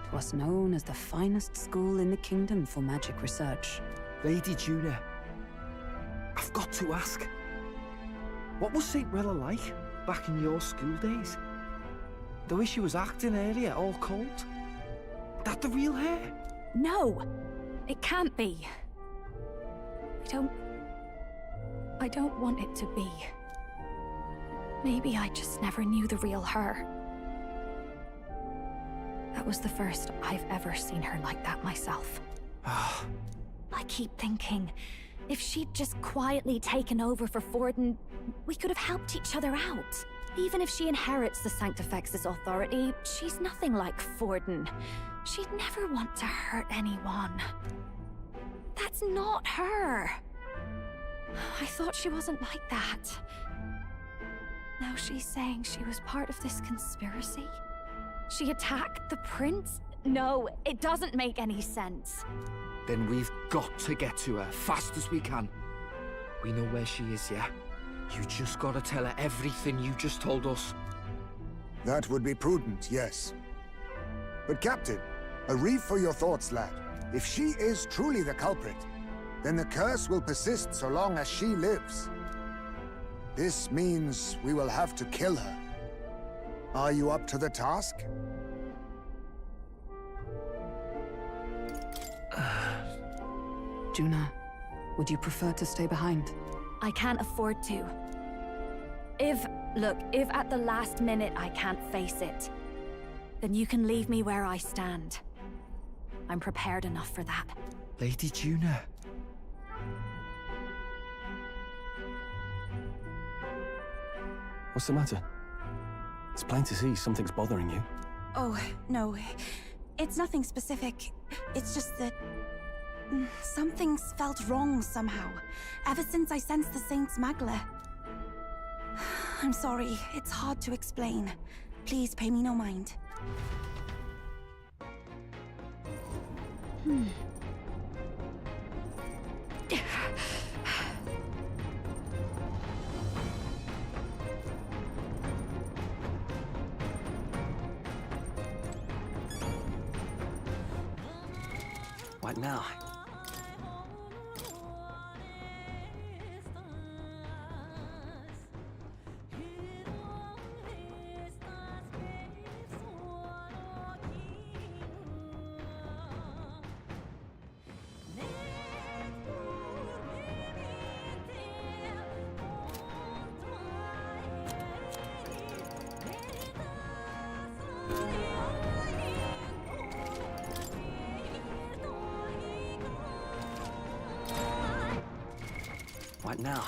'Twas known as the finest school in the kingdom for magic research. Lady Juna, I've got to ask. What was St. Rella like back in your school days? The way she was acting earlier, all cold? That the real hair? No! It can't be. I don't want it to be. Maybe I just never knew the real her. That was the first I've ever seen her like that myself. I keep thinking, if she'd just quietly taken over for Forden, we could have helped each other out. Even if she inherits the Sanctifex's authority, she's nothing like Forden. She'd never want to hurt anyone. That's not her. I thought she wasn't like that. Now she's saying she was part of this conspiracy? She attacked the prince? No, it doesn't make any sense. Then we've got to get to her fast as we can. We know where she is, yeah? You just gotta tell her everything you just told us. That would be prudent, yes. But Captain, a reef for your thoughts, lad. If she is truly the culprit, then the curse will persist so long as she lives. This means we will have to kill her. Are you up to the task? Juna, would you prefer to stay behind? I can't afford to. If at the last minute I can't face it, then you can leave me where I stand. I'm prepared enough for that. Lady Juna. What's the matter? It's plain to see something's bothering you. Oh, no. It's nothing specific. It's just that... something's felt wrong somehow, ever since I sensed the Saint's Magla. I'm sorry, it's hard to explain. Please pay me no mind. What now? What now?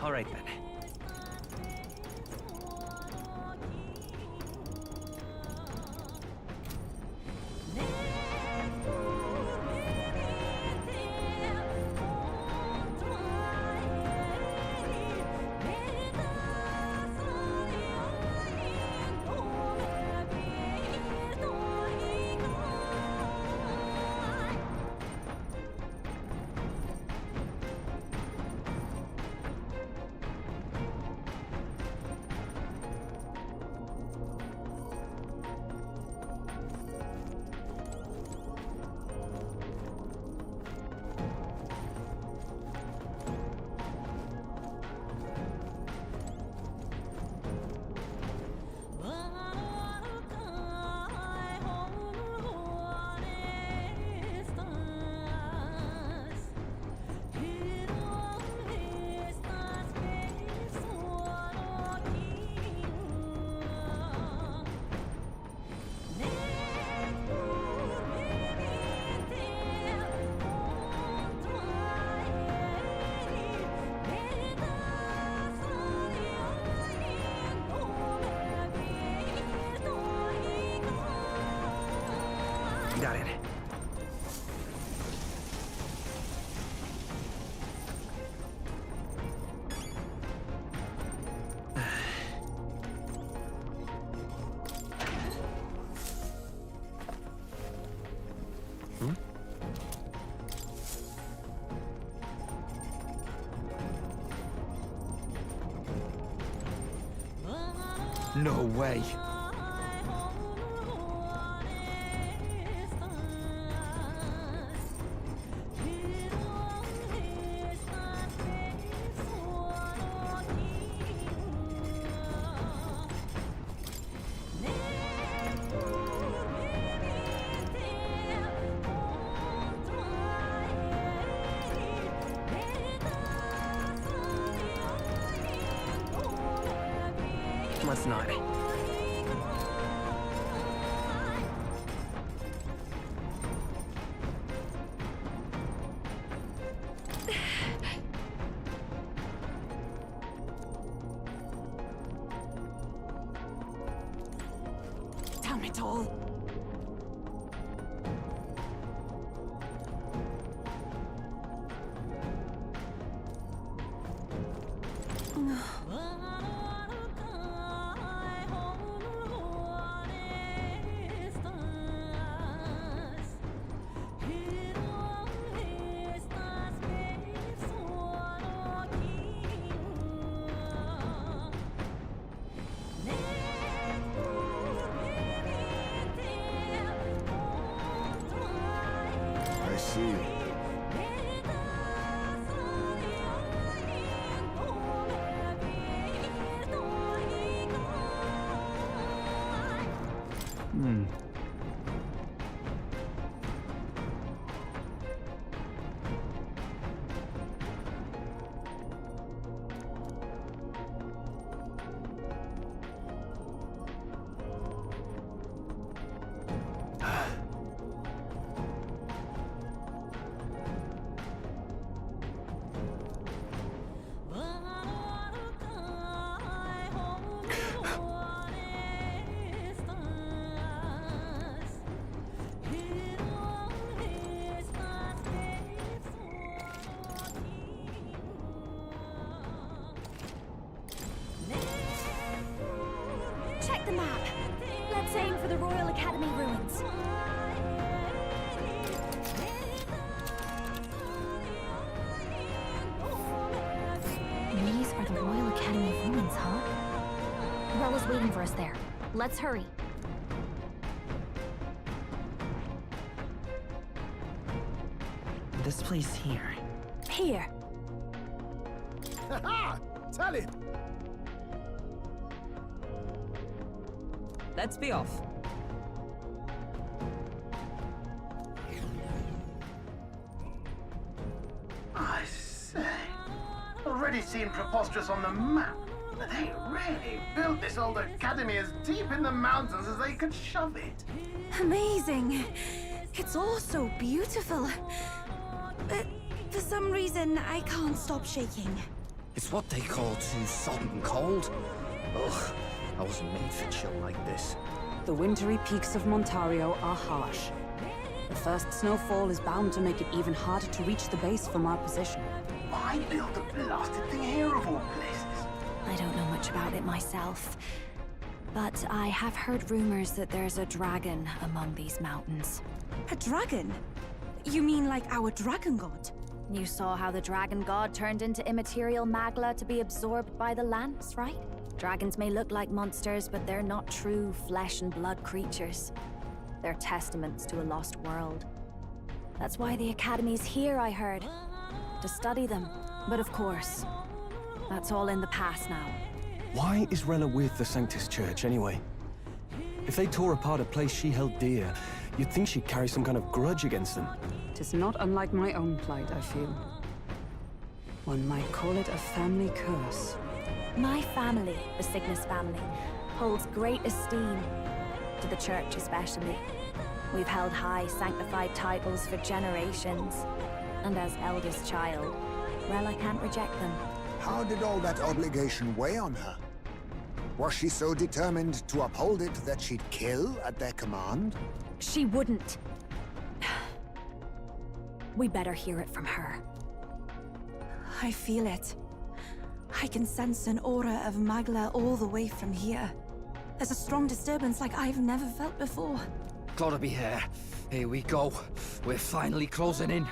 All right then. Got it. No way. Let's not. Damn it all. I see. Check the map. Let's aim for the Royal Academy ruins. These are the Royal Academy ruins, huh? Rella's waiting for us there. Let's hurry. This place here. Here. Ha-ha! Tell it! Let's be off. I say, already seemed preposterous on the map, but they really built this old academy as deep in the mountains as they could shove it. Amazing. It's all so beautiful. But for some reason, I can't stop shaking. It's what they call too salt and cold. Ugh, I wasn't made for chill like this. The wintry peaks of Montario are harsh. The first snowfall is bound to make it even harder to reach the base from our position. Why build a blasted thing here of all places? I don't know much about it myself, but I have heard rumors that there's a dragon among these mountains. A dragon? You mean like our dragon god? You saw how the dragon god turned into immaterial Magla to be absorbed by the lance, right? Dragons may look like monsters, but they're not true flesh and blood creatures. They're testaments to a lost world. That's why the Academy's here, I heard. To study them. But of course, that's all in the past now. Why is Rella with the Sanctus Church, anyway? If they tore apart a place she held dear, you'd think she'd carry some kind of grudge against them. Tis not unlike my own plight, I feel. One might call it a family curse. My family, the Cygnus family, holds great esteem, to the Church especially. We've held high sanctified titles for generations, and as eldest child, Rella can't reject them. How did all that obligation weigh on her? Was she so determined to uphold it that she'd kill at their command? She wouldn't. We better hear it from her. I feel it. I can sense an aura of Magla all the way from here. There's a strong disturbance like I've never felt before. Gotta be here. Here we go. We're finally closing in.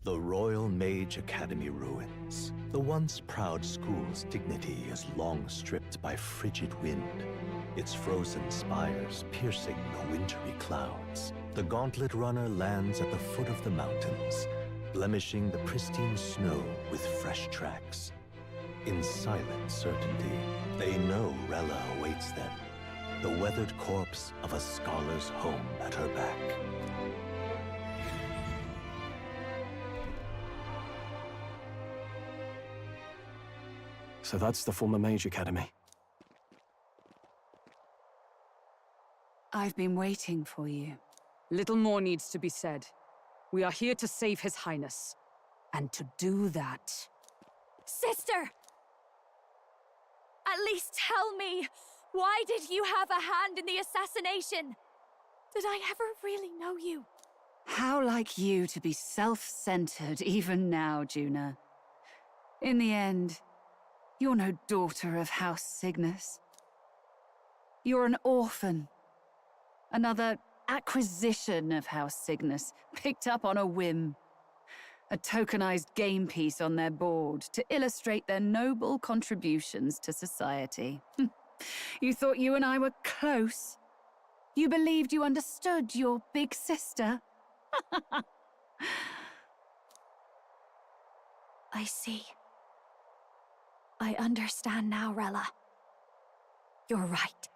The Royal Mage Academy ruins. The once proud school's dignity is long stripped by frigid wind, its frozen spires piercing the wintry clouds. The Gauntlet Runner lands at the foot of the mountains, blemishing the pristine snow with fresh tracks. In silent certainty, they know Rella awaits them, the weathered corpse of a scholar's home at her back. So that's the former Mage Academy. I've been waiting for you. Little more needs to be said. We are here to save His Highness. And to do that... Sister! At least tell me, why did you have a hand in the assassination? Did I ever really know you? How like you to be self-centered even now, Juna. In the end, you're no daughter of House Cygnus. You're an orphan. Another acquisition of House Cygnus, picked up on a whim. A tokenized game piece on their board to illustrate their noble contributions to society. You thought you and I were close? You believed you understood your big sister? I see. I understand now, Rella. You're right.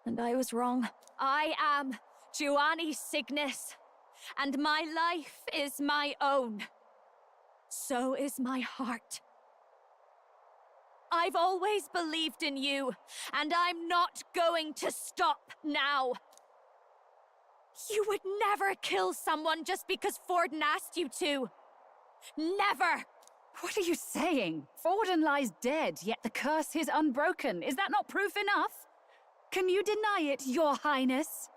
And I was wrong. I am Giovanni Cygnus, and my life is my own. So is my heart. I've always believed in you, and I'm not going to stop now. You would never kill someone just because Forden asked you to. Never! What are you saying? Forden lies dead, yet the curse is unbroken. Is that not proof enough? Can you deny it, Your Highness?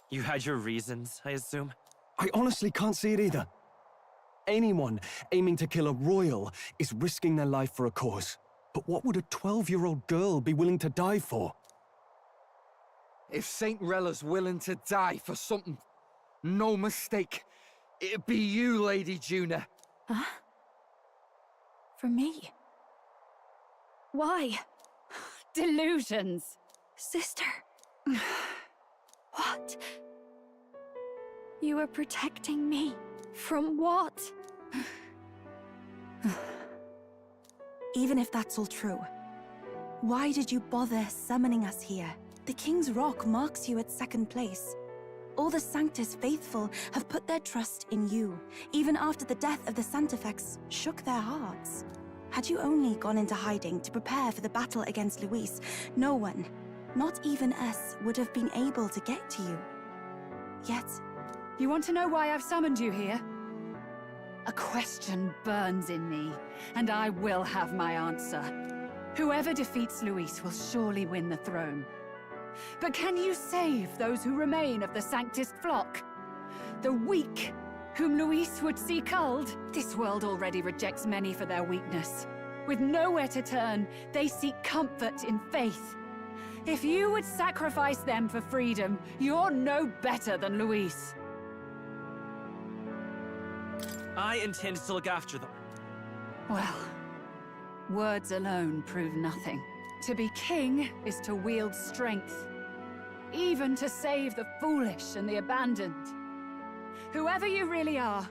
You had your reasons, I assume? I honestly can't see it either. Anyone aiming to kill a royal is risking their life for a cause. But what would a 12-year-old girl be willing to die for? If Saint Rella's willing to die for something, no mistake, it'd be you, Lady Juna. Huh? For me? Why? Delusions. Sister. What? You were protecting me from what? Even if that's all true, why did you bother summoning us here? The King's Rock marks you at second place. All the Sanctus faithful have put their trust in you, even after the death of the Santafex shook their hearts. Had you only gone into hiding to prepare for the battle against Luis, no one, Not even us would have been able to get to you. Yet... You want to know why I've summoned you here? A question burns in me, and I will have my answer. Whoever defeats Luis will surely win the throne. But can you save those who remain of the Sanctist flock? The weak, whom Luis would see culled? This world already rejects many for their weakness. With nowhere to turn, they seek comfort in faith. If you would sacrifice them for freedom, you're no better than Luis. I intend to look after them. Well, words alone prove nothing. To be king is to wield strength, even to save the foolish and the abandoned. Whoever you really are,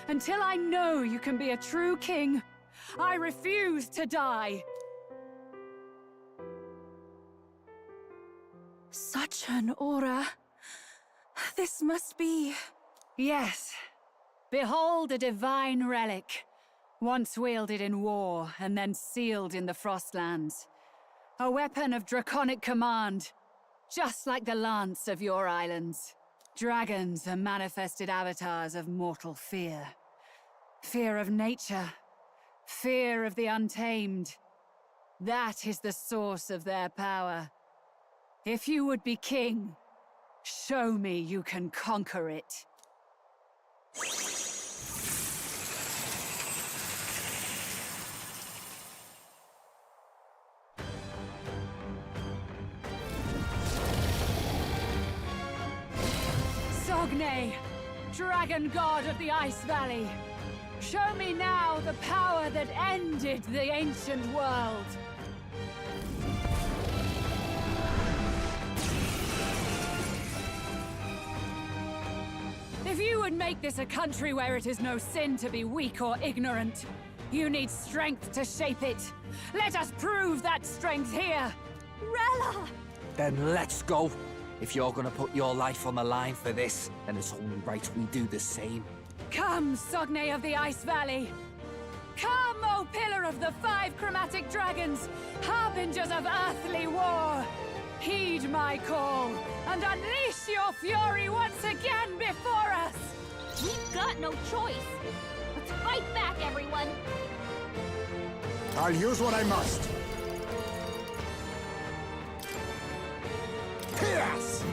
until I know you can be a true king, I refuse to die. Such an aura. This must be... Yes. Behold a divine relic, once wielded in war and then sealed in the Frostlands. A weapon of draconic command, just like the lance of your islands. Dragons are manifested avatars of mortal fear. Fear of nature, fear of the untamed. That is the source of their power. If you would be king, show me you can conquer it. Sogne, dragon god of the Ice Valley, show me now the power that ended the ancient world. If you would make this a country where it is no sin to be weak or ignorant, you need strength to shape it. Let us prove that strength here. Rella! Then let's go. If you're gonna put your life on the line for this, then it's only right we do the same. Come, Sogne of the Ice Valley! Come, O Pillar of the 5 Chromatic Dragons, harbingers of earthly war! Heed my call, and unleash your fury once again before us! We've got no choice! Let's fight back, everyone! I'll use what I must. Yes!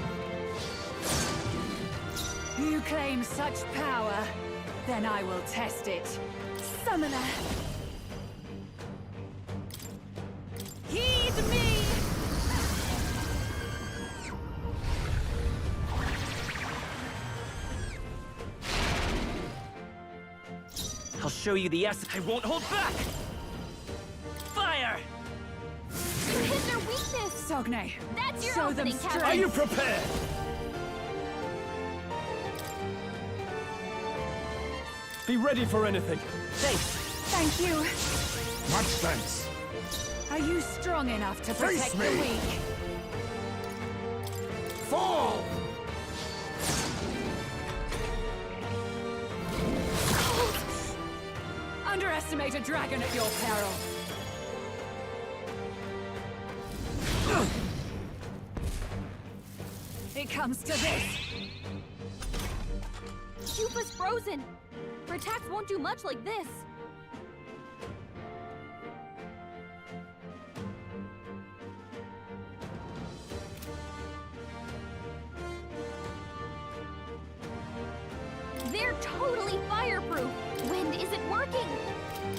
You claim such power, then I will test it. Summoner! Heed me! I'll show you the essence. I won't hold back! Fire! You hit their weakness! Sogne, that's your show them opening, strength! Are you prepared? Be ready for anything. Thanks. Thank you. Much thanks. Are you strong enough to Face protect me. the weak? Fall! Underestimate a dragon at your peril. It comes to this. Cuba's frozen. Her attacks won't do much like this. They're totally fireproof. Wind isn't working.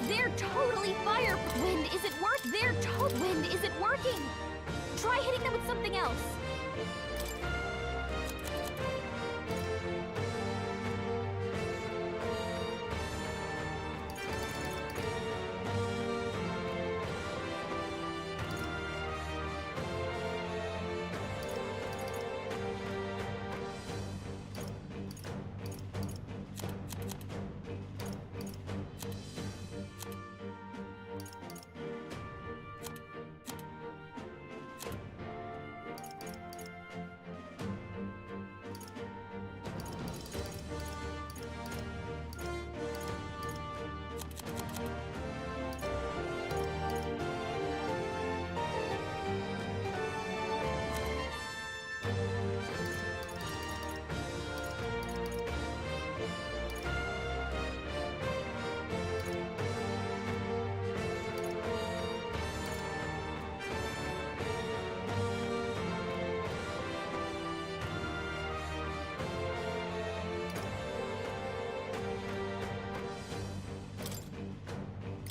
They're totally fireproof. Wind isn't Wind isn't working. Try hitting them with something else.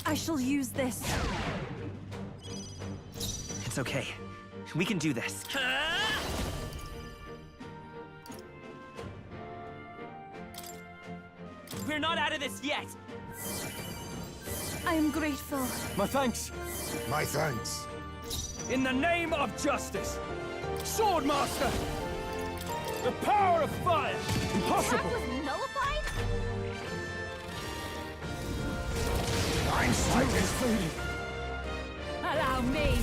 I shall use this. It's okay. We can do this. We're not out of this yet! I am grateful. My thanks. My thanks. In the name of justice! Swordmaster! The power of fire! Impossible! The attack was nullified? Einstein is fading. Allow me.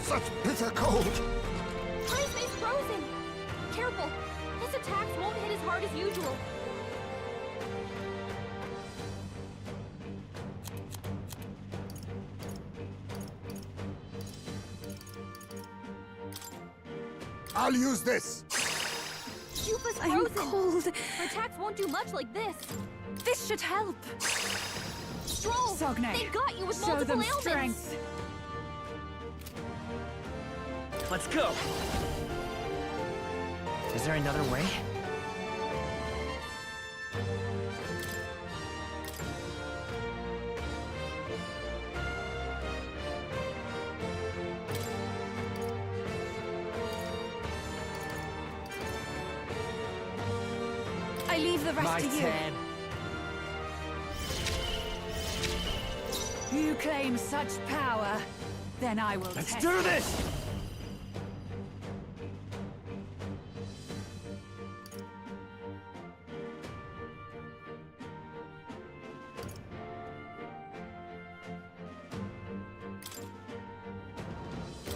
Such bitter cold. He's frozen! Careful! His attacks won't hit as hard as usual. I'll use this. Yufa's I'm frozen! cold. Her attacks won't do much like this. This should help. Stroll! Sogne, They got you with show multiple them ailments! strength. Let's go. Is there another way? I leave the rest My to you. turn. You claim such power, then I will Let's test do it. this!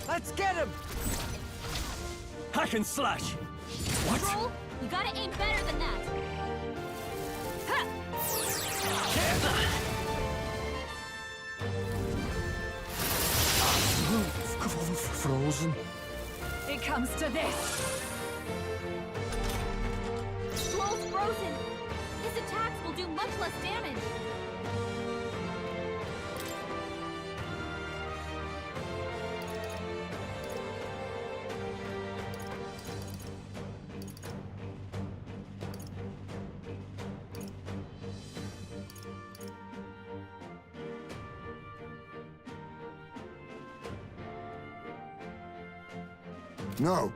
Let's get him! Hack and slash! What? Stroll, you gotta aim better than that! Ha! Frozen. It comes to this. Stroll's frozen! His attacks will do much less damage! No.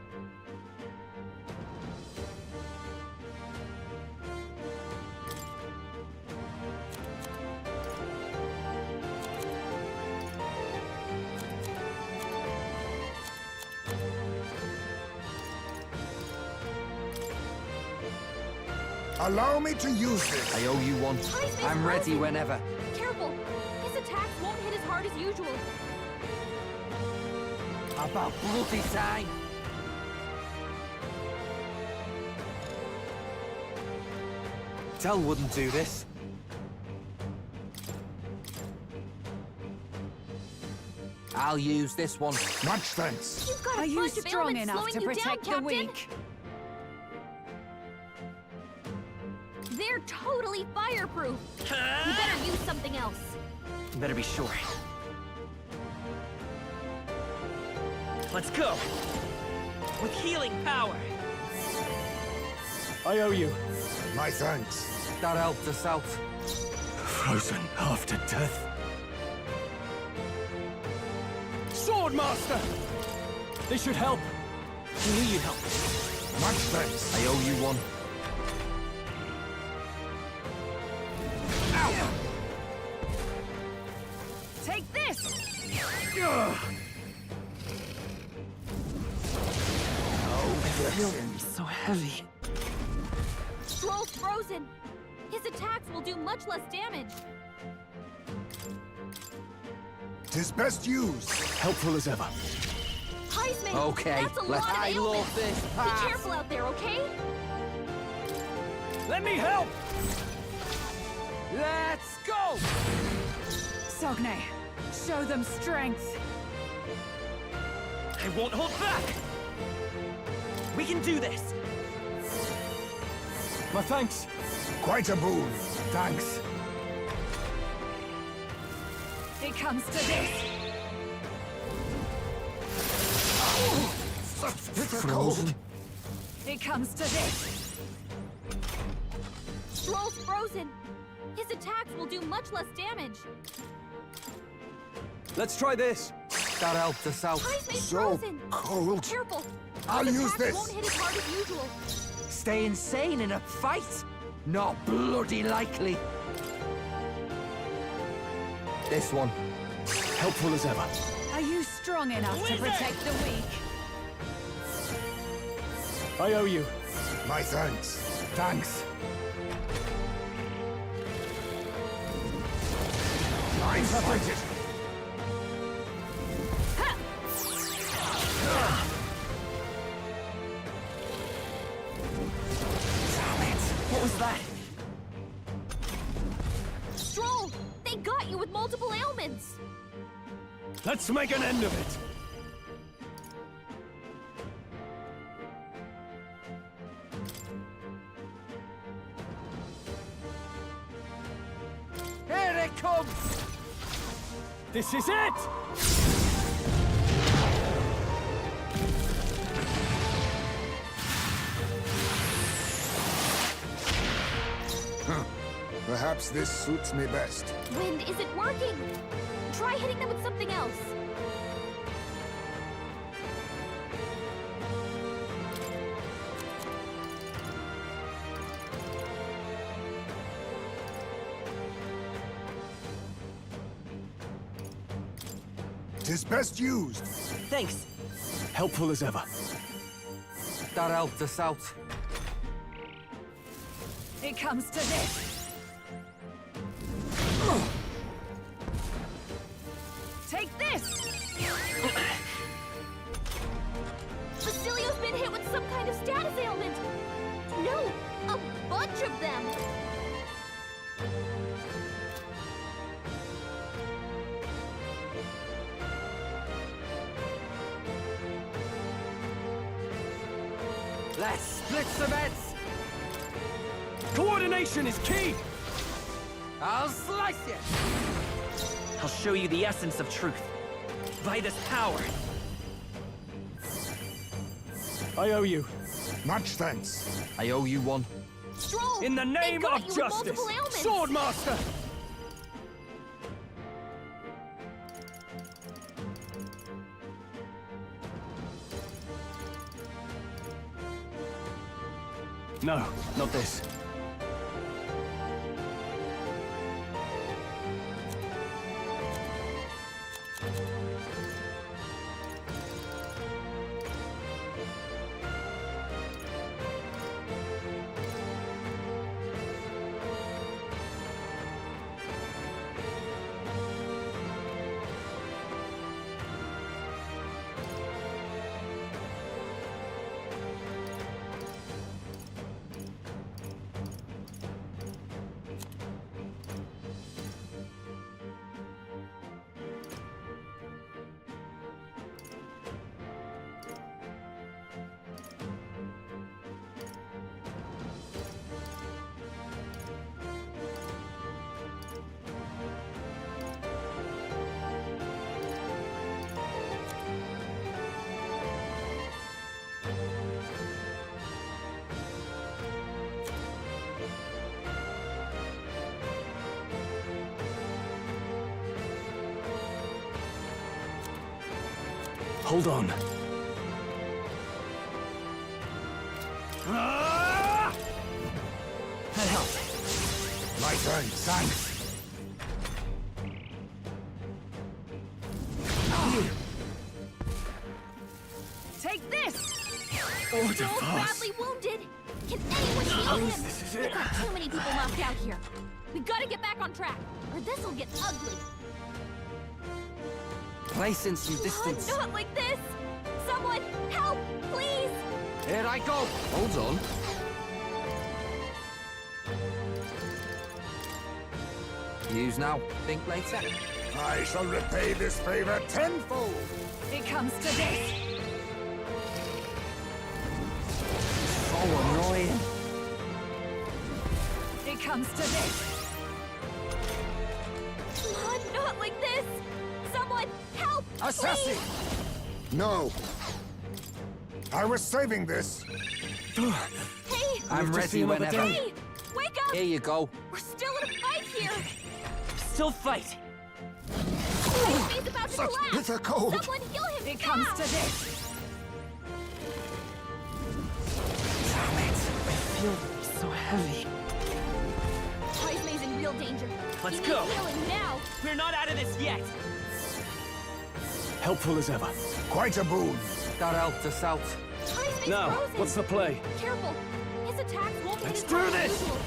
Allow me to use this. I owe you one. Heisman's I'm ready frozen. whenever. Careful! His attacks won't hit as hard as usual. About bloody time. Tell wouldn't do this. I'll use this one. Much thanks. You've got a Are you bunch of strong ailments enough slowing to you protect down, the Captain. weak? They're totally fireproof! You better use something else. You better be sure. Let's go. With healing power. I owe you. My thanks. That helped us out. Frozen after death. Swordmaster! This should help. We knew you'd help. Much thanks. I owe you one. Take this! So heavy. Stroll's frozen! His attacks will do much less damage. 'Tis best used. Helpful as ever. Heisman! Okay, That's a let's lot of I ailments! love this Be pass. careful out there, okay? Let me help! Let's go! Sogne, show them strength. I won't hold back. We can do this. My thanks. Quite a boon. Thanks. It comes to this. Such bitter Frozen. cold. It comes to this. Stroll's frozen. His attacks will do much less damage. Let's try this. That helped us out. Ty's made So frozen. cold. Careful. I'll His use attacks this. won't hit as hard as usual. Stay insane in a fight? Not bloody likely. This one. Helpful as ever. Are you strong enough to protect the weak? I owe you. My thanks. Thanks. I'm separated. What was that? Stroll, they got you with multiple ailments. Let's make an end of it. Here it comes! This is it! Perhaps this suits me best. Wind isn't working. Try hitting them with something else. Tis best used. Thanks. Helpful as ever. That helped us out. It comes to this. Take this! Basilio's been hit with some kind of status ailment. No, a bunch of them. Let's split some heads. Coordination is key! I'll slice you! I'll show you the essence of truth. By this power. I owe you. Much thanks. I owe you one. Stroll, In the they name got of you with justice! multiple ailments. Swordmaster! No, not this. Hold on. That helped. My turn. Thanks. Take this! Stroll's badly wounded. Can anyone heal him? We've got too many people knocked out here. We gotta get back on track, or this'll get ugly. Placing some distance. Not like this! Someone, help, please! Here I go. Hold on. Use now. Think later. I shall repay this favor tenfold. It comes to this. So annoying. It comes to this. Come on, not like this! Someone, help, Assassin! please! No. I was saving this. Hey! I'm ready whenever. Hey! Wake Here you go. We're still in a fight here! Still fight! He's about to collapse! bitter cold. Someone heal him It now! comes to this. Damn it. I feel so heavy. Heismay's in real danger. Let's He go. needs healing now! We're not out of this yet! Helpful as ever. Quite a boon. That helped us out. Heismay's Now, frozen! what's the play? Careful! His attacks won't hit Let's as do hard as this! usual.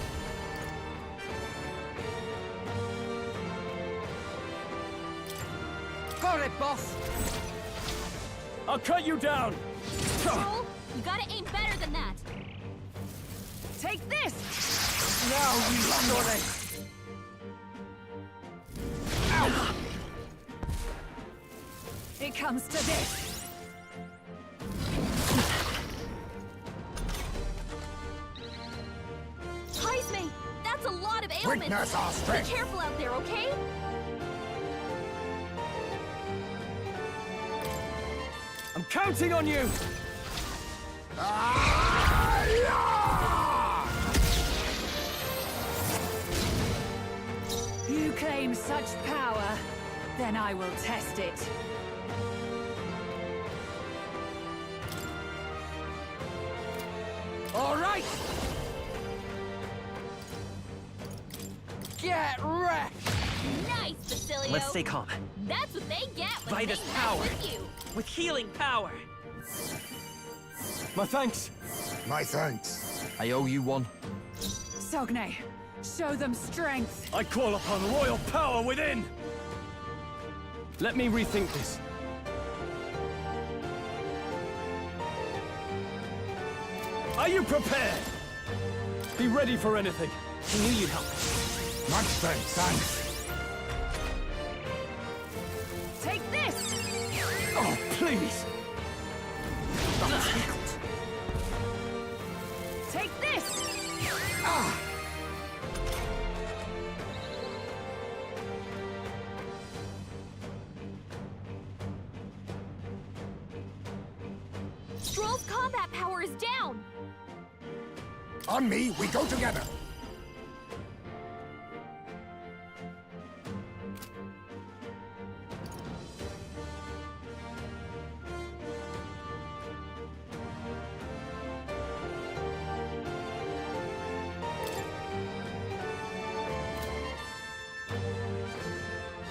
Got it, boss. I'll cut you down. Joel, you gotta aim better than that! Take this! Now you got it. It comes to this. Heismay, that's a lot of ailments! Witness our strength. Be careful out there, okay? I'm counting on you. You claim such power, then I will test it. All right. Get wrecked. Nice, Basilio! Let's stay calm. That's what they get when By they this mess power. with you! With healing power! My thanks. My thanks. I owe you one. Sogne, show them strength. I call upon royal power within. Let me rethink this. Are you prepared? Be ready for anything. I knew you'd help. Much thanks. Take this! Oh, please. Take this! Stroll's combat power is down! On me, we go together.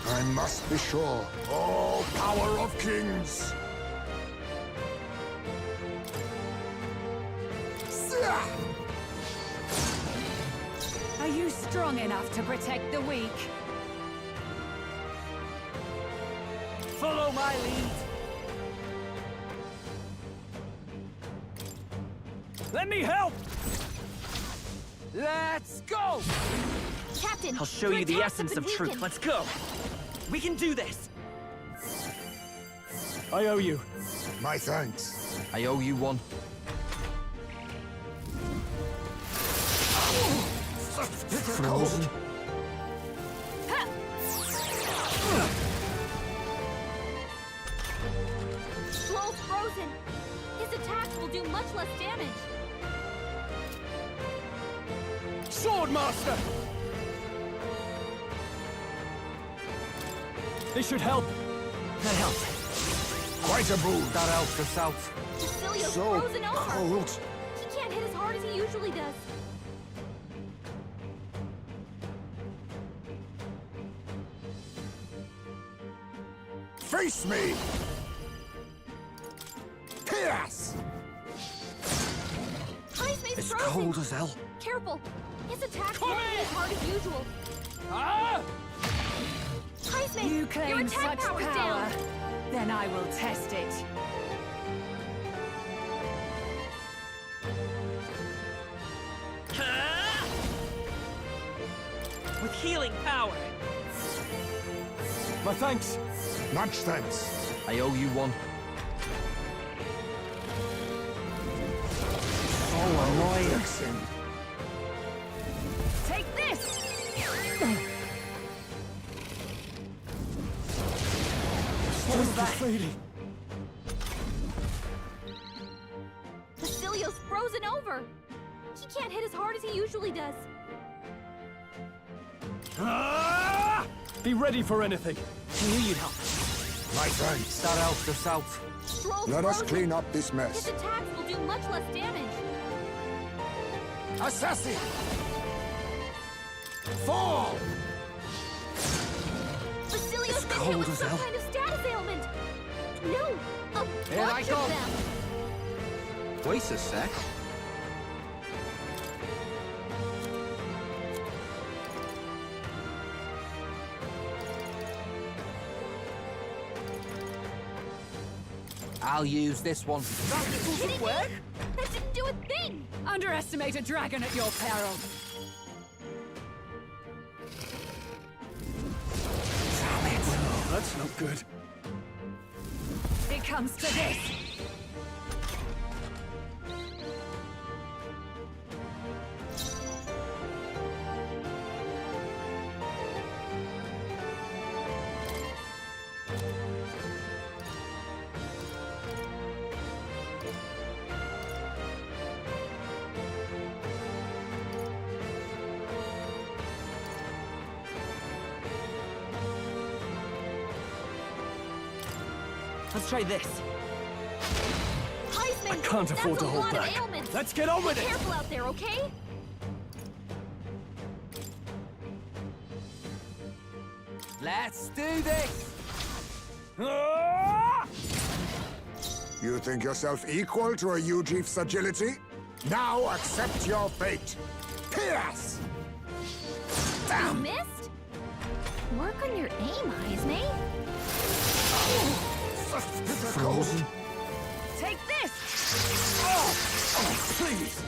I must be sure. Oh, power of kings! Are you strong enough to protect the weak? Follow my lead! Let me help! Let's go! Captain, I'll show your you the attacks essence have of been truth. weakened. Let's go! We can do this! I owe you. My thanks. I owe you one. Frozen. Stroll's frozen! His attacks will do much less damage! Swordmaster! This should help. That helped. Quite a boon. That helped us out. Basilio's So frozen over! cold. He can't hit as hard as he usually does. Face me! Pierce! Heismay's It's frozen! cold as hell. Careful! His attacks won't hit as hard as usual. Ah! Heismay, You your claim attack such power's power, down! then I will test it. Ah! With healing power! My thanks. Much thanks. I owe you one. So annoying. Fixing. Take this! Strength is fading. Basilio's frozen over! He can't hit as hard as he usually does. Be ready for anything. We need help. My friends, That helped us out. Stroll's let us frozen. clean up this mess. His attacks will do much less damage. Assassin! Fall! Basilio's been hit cold with as some hell. kind of status ailment. No, a Here I bunch come. of them. Wait a sec. I'll use this one. Are you kidding me? That didn't do a thing. Underestimate a dragon at your peril. That's not good. It comes to this. Let's try this. Heisman, I can't afford to hold that's a lot back. of ailments. Let's get on with Be it. careful out there, okay? Let's do this. You think yourself equal to a Ujief's agility? Now accept your fate. Pierce! You missed? Work on your aim, Heisman. Frozen. Take this! Please!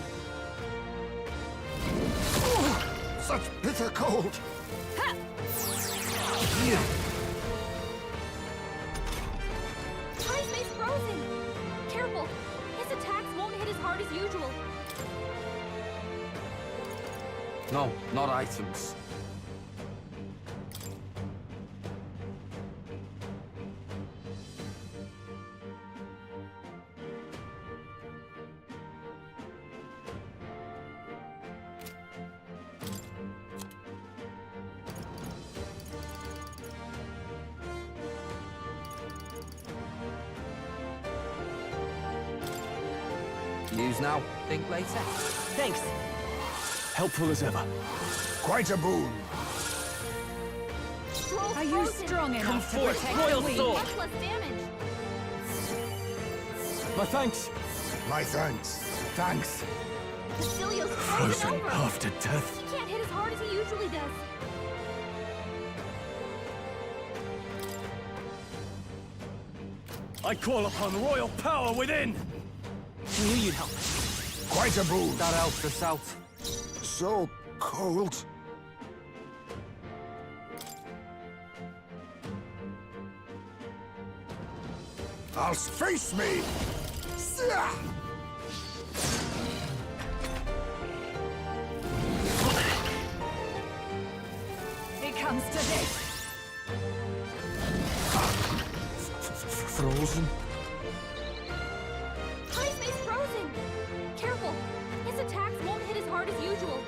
Such bitter cold! Heisman's frozen. Careful. His attacks won't hit as hard as usual. No, not items. Use now, think later. Thanks. Helpful as ever. Quite a boon. Stroll's Are you frozen. strong enough to forth, protect Royal the weak? Sword. Much less damage. My thanks. My thanks. Thanks. Basilio's Frozen frozen over. after death. He can't hit as hard as he usually does. I call upon royal power within. We need help. Quite a boon. That helped us out. So cold. I'll face me! Sia! It comes to this. Frozen. Heisman's frozen. Careful. His attacks won't hit as hard as usual.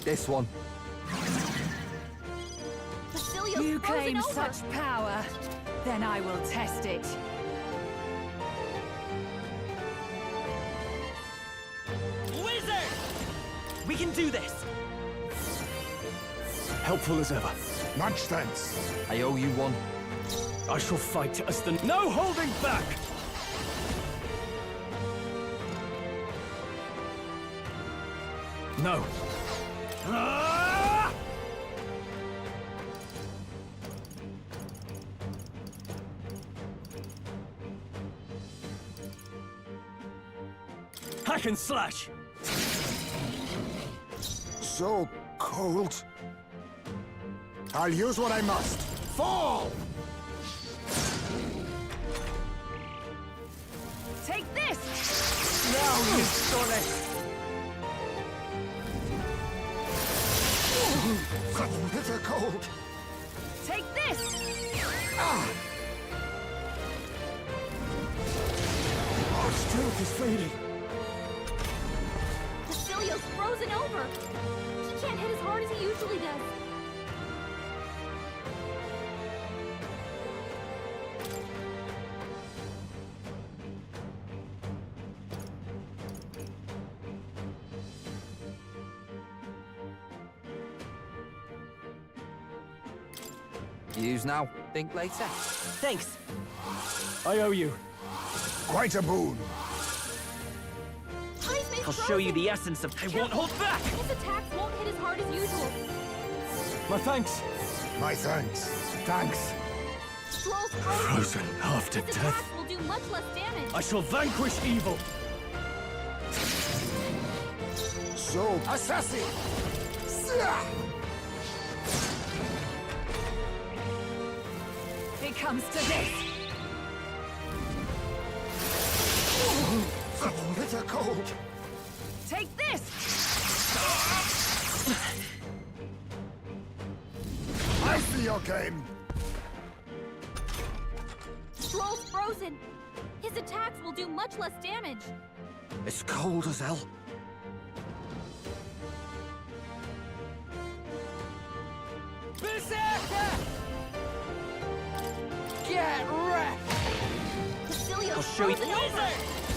This one. Basilio's You frozen claim over. such power, then I will test it. Wizard! We can do this. Helpful as ever. Much thanks. I owe you one. I shall fight as the no holding back. No. Hack and slash. So cold. I'll use what I must. Fall! done it! Such bitter cold! Take this! Our strength is fading. Basilio's frozen over. He can't hit as hard as he usually does. Use now, think later. Thanks. I owe you. Quite a boon. I'll show you the essence of... I won't hold back! His attacks won't hit as hard as usual. My thanks. My thanks. Thanks. Stroll's Frozen after His death. attacks will do much less damage. I shall vanquish evil. So, assassin! It comes to this. Such bitter cold! Take this! I see your game! Stroll's frozen. His attacks will do much less damage. It's cold as hell. Berserker! Get wrecked! Basilio's I'll show you... frozen over.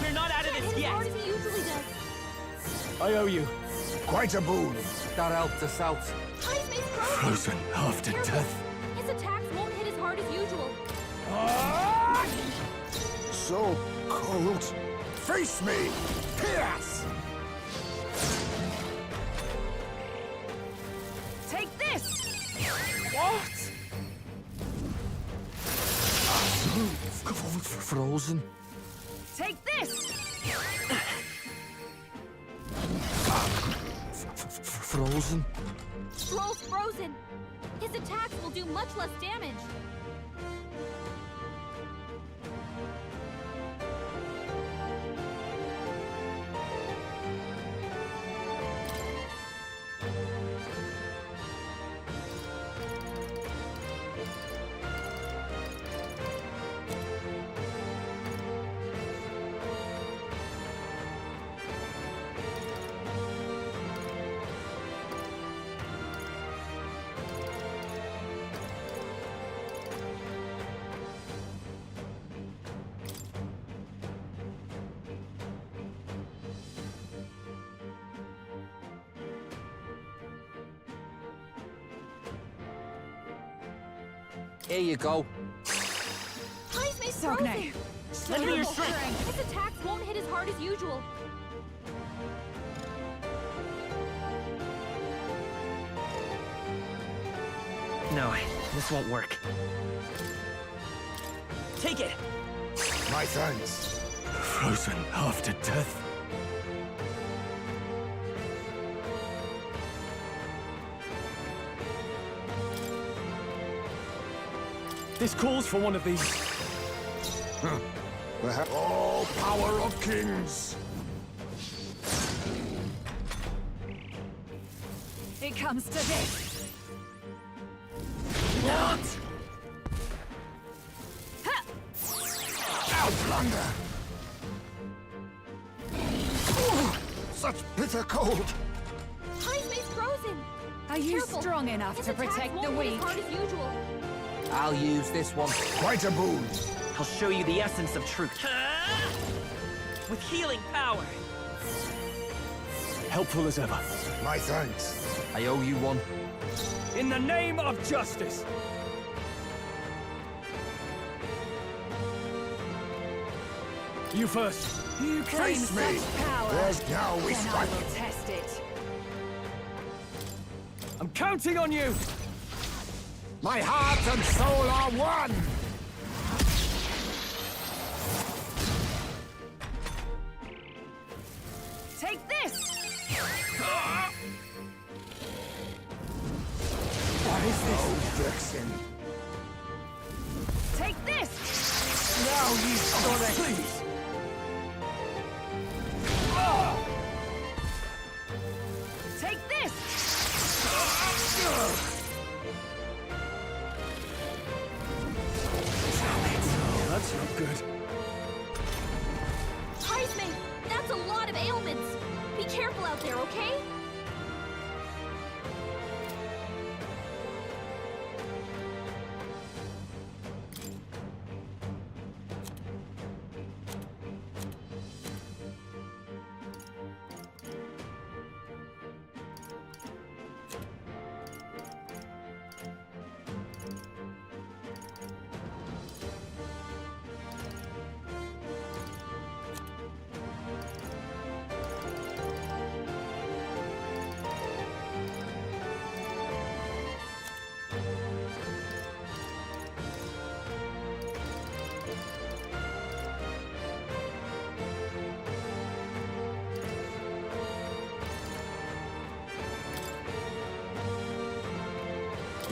We're not out of Can't this hit as yet! hard as he usually does. I owe you. Quite a boon. That helped us out. Heismei's frozen. Frozen after Careful. death. His attacks won't hit as hard as usual. So cold. Face me! Pierce! Take this! What? Frozen. Take this! Frozen. Stroll's frozen. His attacks will do much less damage. Here you go. Heismei's Sogne. frozen. Lend me your Careful. strength. His attacks won't hit as hard as usual. No, this won't work. Take it! My thanks. Frozen after death. This calls for one of these. All power of kings! It comes to this. What? Outlander! Such bitter cold! Heismei's frozen. Are you Careful. strong enough His to attacks protect the won't hit weak? as hard as usual. I'll use this one. Quite a boon. I'll show you the essence of truth. With healing power. Helpful as ever. My thanks. I owe you one. In the name of justice. You first. You claim Face me. such power. There's now we Then I strike. will test it. I'm counting on you. My heart and soul are one! Take this! What is this? Oh, Jackson. Take this! Now you've done it! Please. Ah!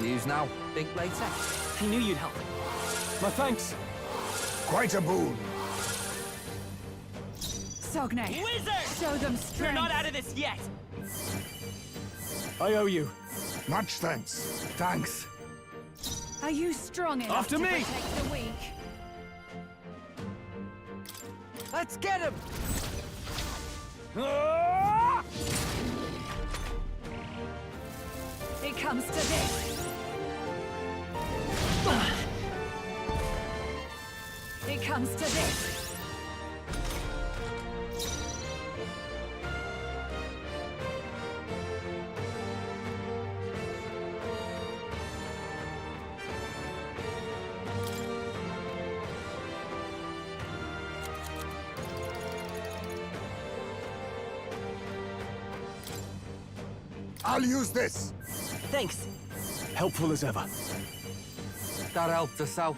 Use now, think later. I knew you'd help. My thanks. Quite a boon. Sogne, Wizard! show them strength. You're not out of this yet! I owe you. Much thanks. Thanks. Are you strong enough After to me! protect the weak? Let's get him! It comes to this. It comes to this. I'll use this. Thanks. Helpful as ever. That helped us out.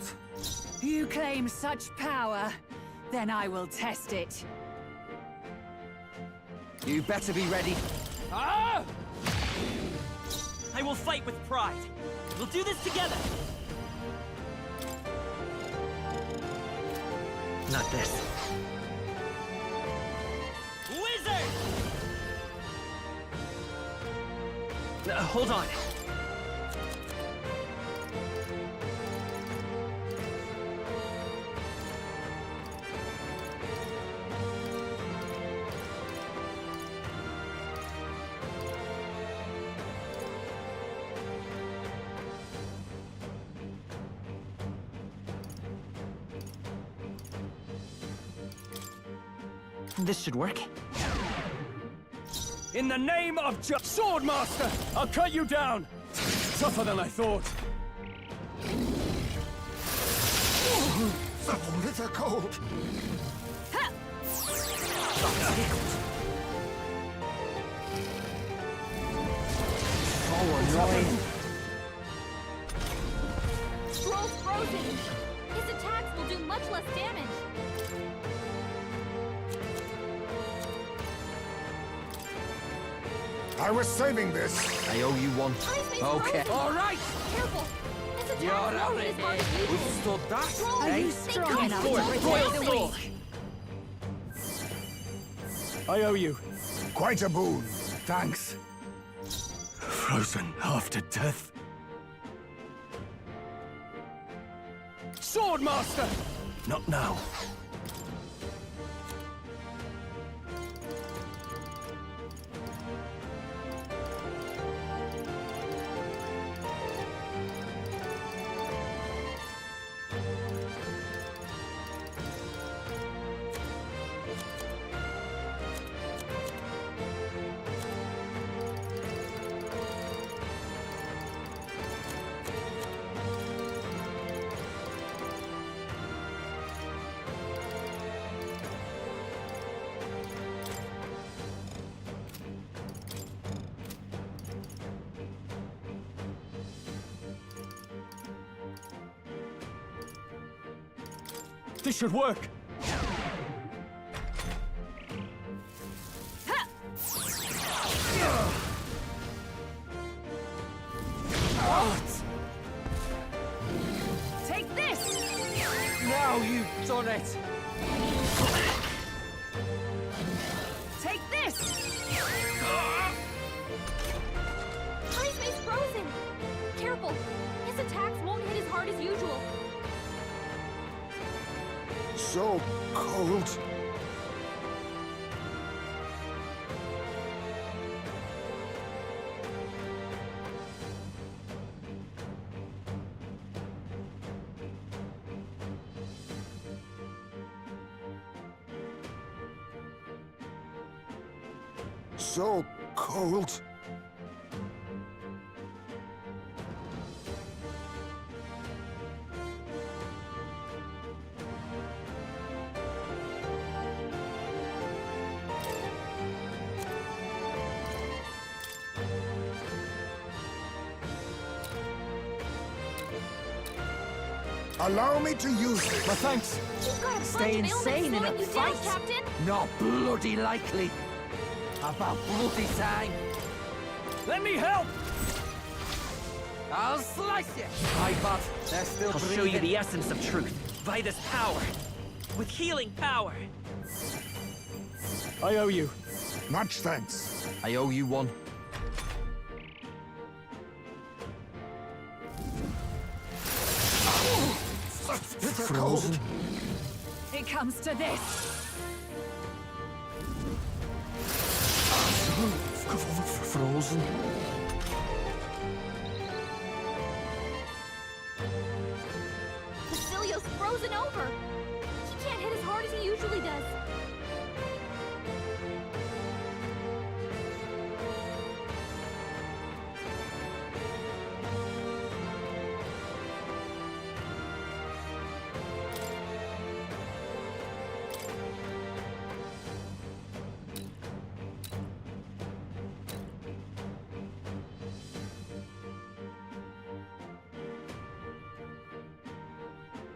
You claim such power, then I will test it. You better be ready. Ah! I will fight with pride. We'll do this together. Not this. Wizard! Hold on. This should work. In the name of Swordmaster, I'll cut you down! Tougher than I thought. So bitter cold. So annoying. Troll's frozen. His attacks will do much less damage. I was saving this. I owe you one. Okay. All right. Careful. His attacks You're out won't of hit as hard as here. usual. Withstood that, Troll, eh? you strong enough to protect the weak. I owe you. Quite a boon. Thanks. Frozen after death. Swordmaster! Not now. This should work. Take this! Now you've done it. Take this! Ice Mace frozen. Careful. His attacks won't hit as hard as usual. So cold. So cold. Allow me to use this. My thanks. You've got a Stay bunch of insane in ailments a slowing you down, fight? Captain. Not bloody likely. About bloody time. Let me help! I'll slice you! My bad, they're still I'll breathing. show you the essence of truth. By this power. With healing power. I owe you. Much thanks. I owe you one. Frozen. It comes to this. Frozen. Basilio's frozen over. He can't hit as hard as he usually does.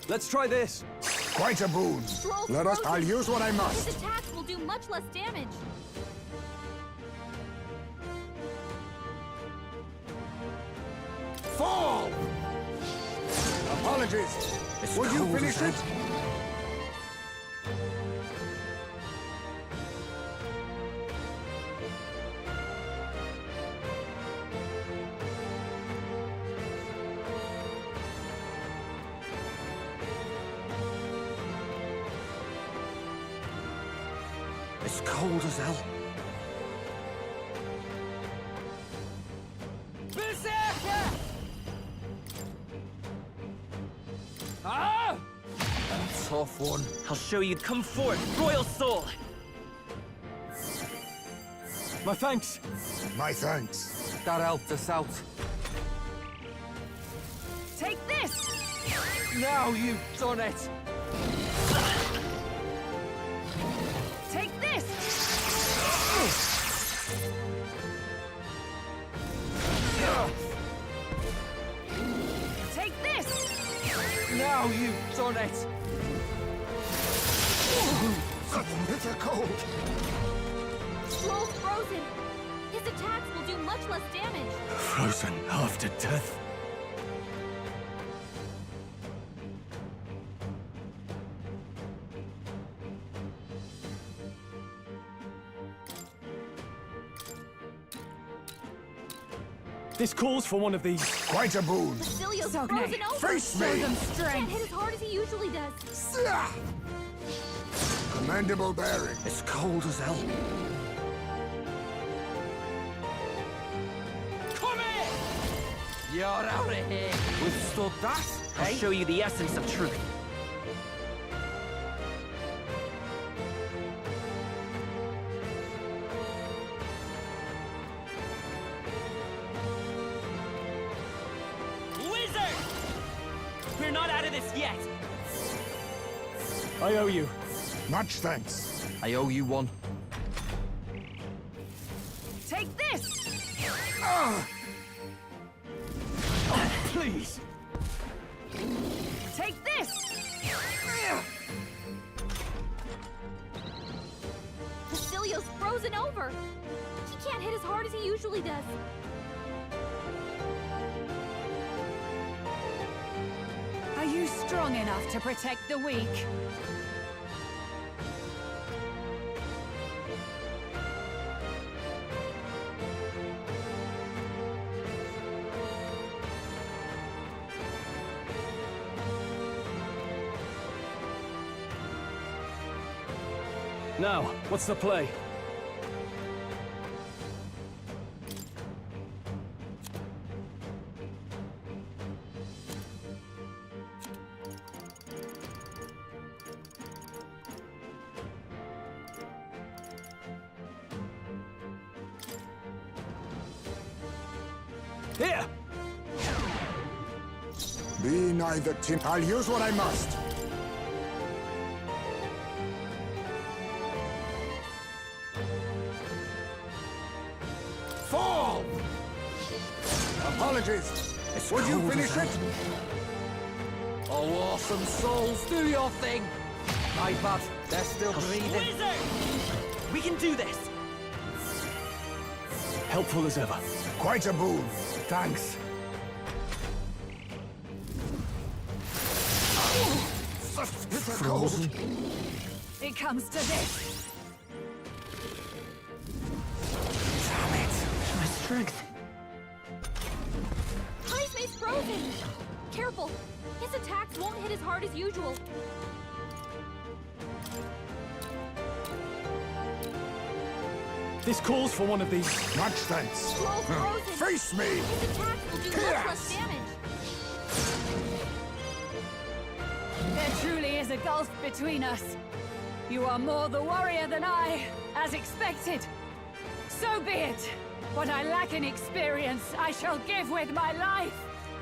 Let's try this. Quite a boon. Stroll's Let us. frozen. I'll use what I must. His attacks will do much less damage. Fall! Apologies. Would you finish it? It's cold as hell. Berserker! Ah! A tough one. I'll show you. Come forth, royal soul. My thanks. My thanks. That helped us out. Take this! Now you've done it! Take this! Take this! Now you've done it! Bitter cold. Stroll's frozen. His attacks will do much less damage. Frozen after death. This calls for one of these. Quite a boon. Basilio's Sogne, frozen over. Face Show me. them He can't strength. hit as hard as he usually does. Commendable bearing. It's cold as hell. Come here! You're out of here! Withstood that? I'll Hey? show you the essence of truth. Wizard! We're not out of this yet. I owe you. Much thanks. I owe you one. Take this! Please. Take this! Basilio's frozen over. He can't hit as hard as he usually does. Are you strong enough to protect the weak? Now, what's the play? Here! Be neither tin. I'll use what I must. Fall! Apologies. Would you finish it? Oh, awesome souls, do your thing! My bad, they're still breathing. Wizard! We can do this. Helpful as ever. Quite a boon. Thanks. Frozen. It comes to this. Damn it. My strength. Heismay's frozen! Careful! His attacks won't hit as hard as usual. This calls for one of these. Much thanks. Scroll's frozen! Face me! His attacks will do much less damage. There truly is a gulf between us. You are more the warrior than I, as expected. So be it. What I lack in experience, I shall give with my life.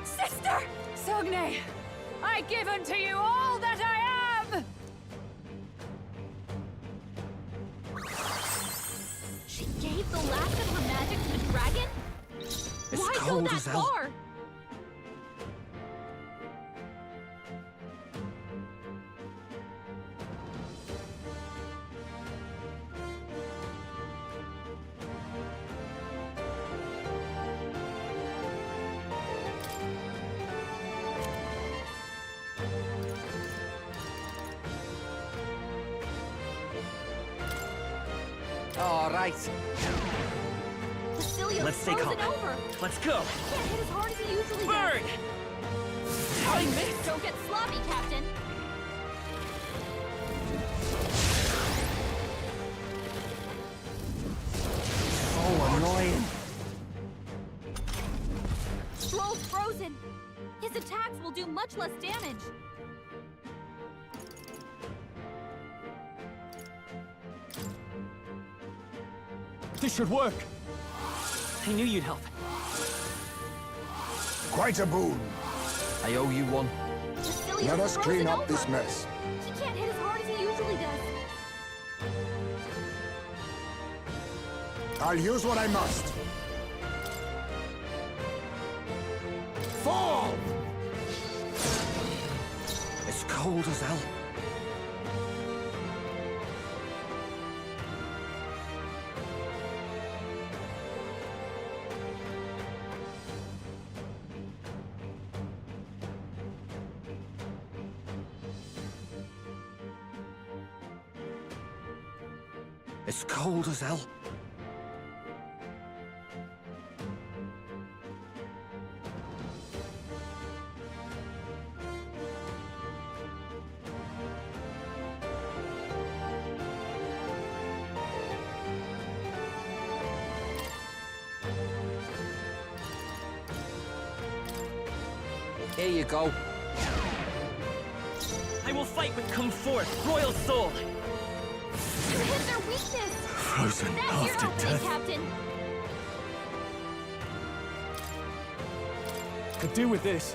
Sister! Sogne, I give unto you all that I am! She gave the last of her magic to the dragon? Why go that far? All right. Basilios Let's stay frozen calm. over. Let's go. Can't hit as hard as he usually Burn! does. Time this! Don't get sloppy, Captain. Oh, annoying. Stroll's frozen. His attacks will do much less damage. This should work. I knew you'd help. Quite a boon. I owe you one. Basilios Let us frozen clean up over. this mess. He can't hit as hard as he usually does. I'll use what I must. Fall! It's cold as hell. It's cold as hell. Here you go. I will fight with come forth, royal soul. You hit their weakness. Frozen That's after your opening, death. Captain. Could do with this.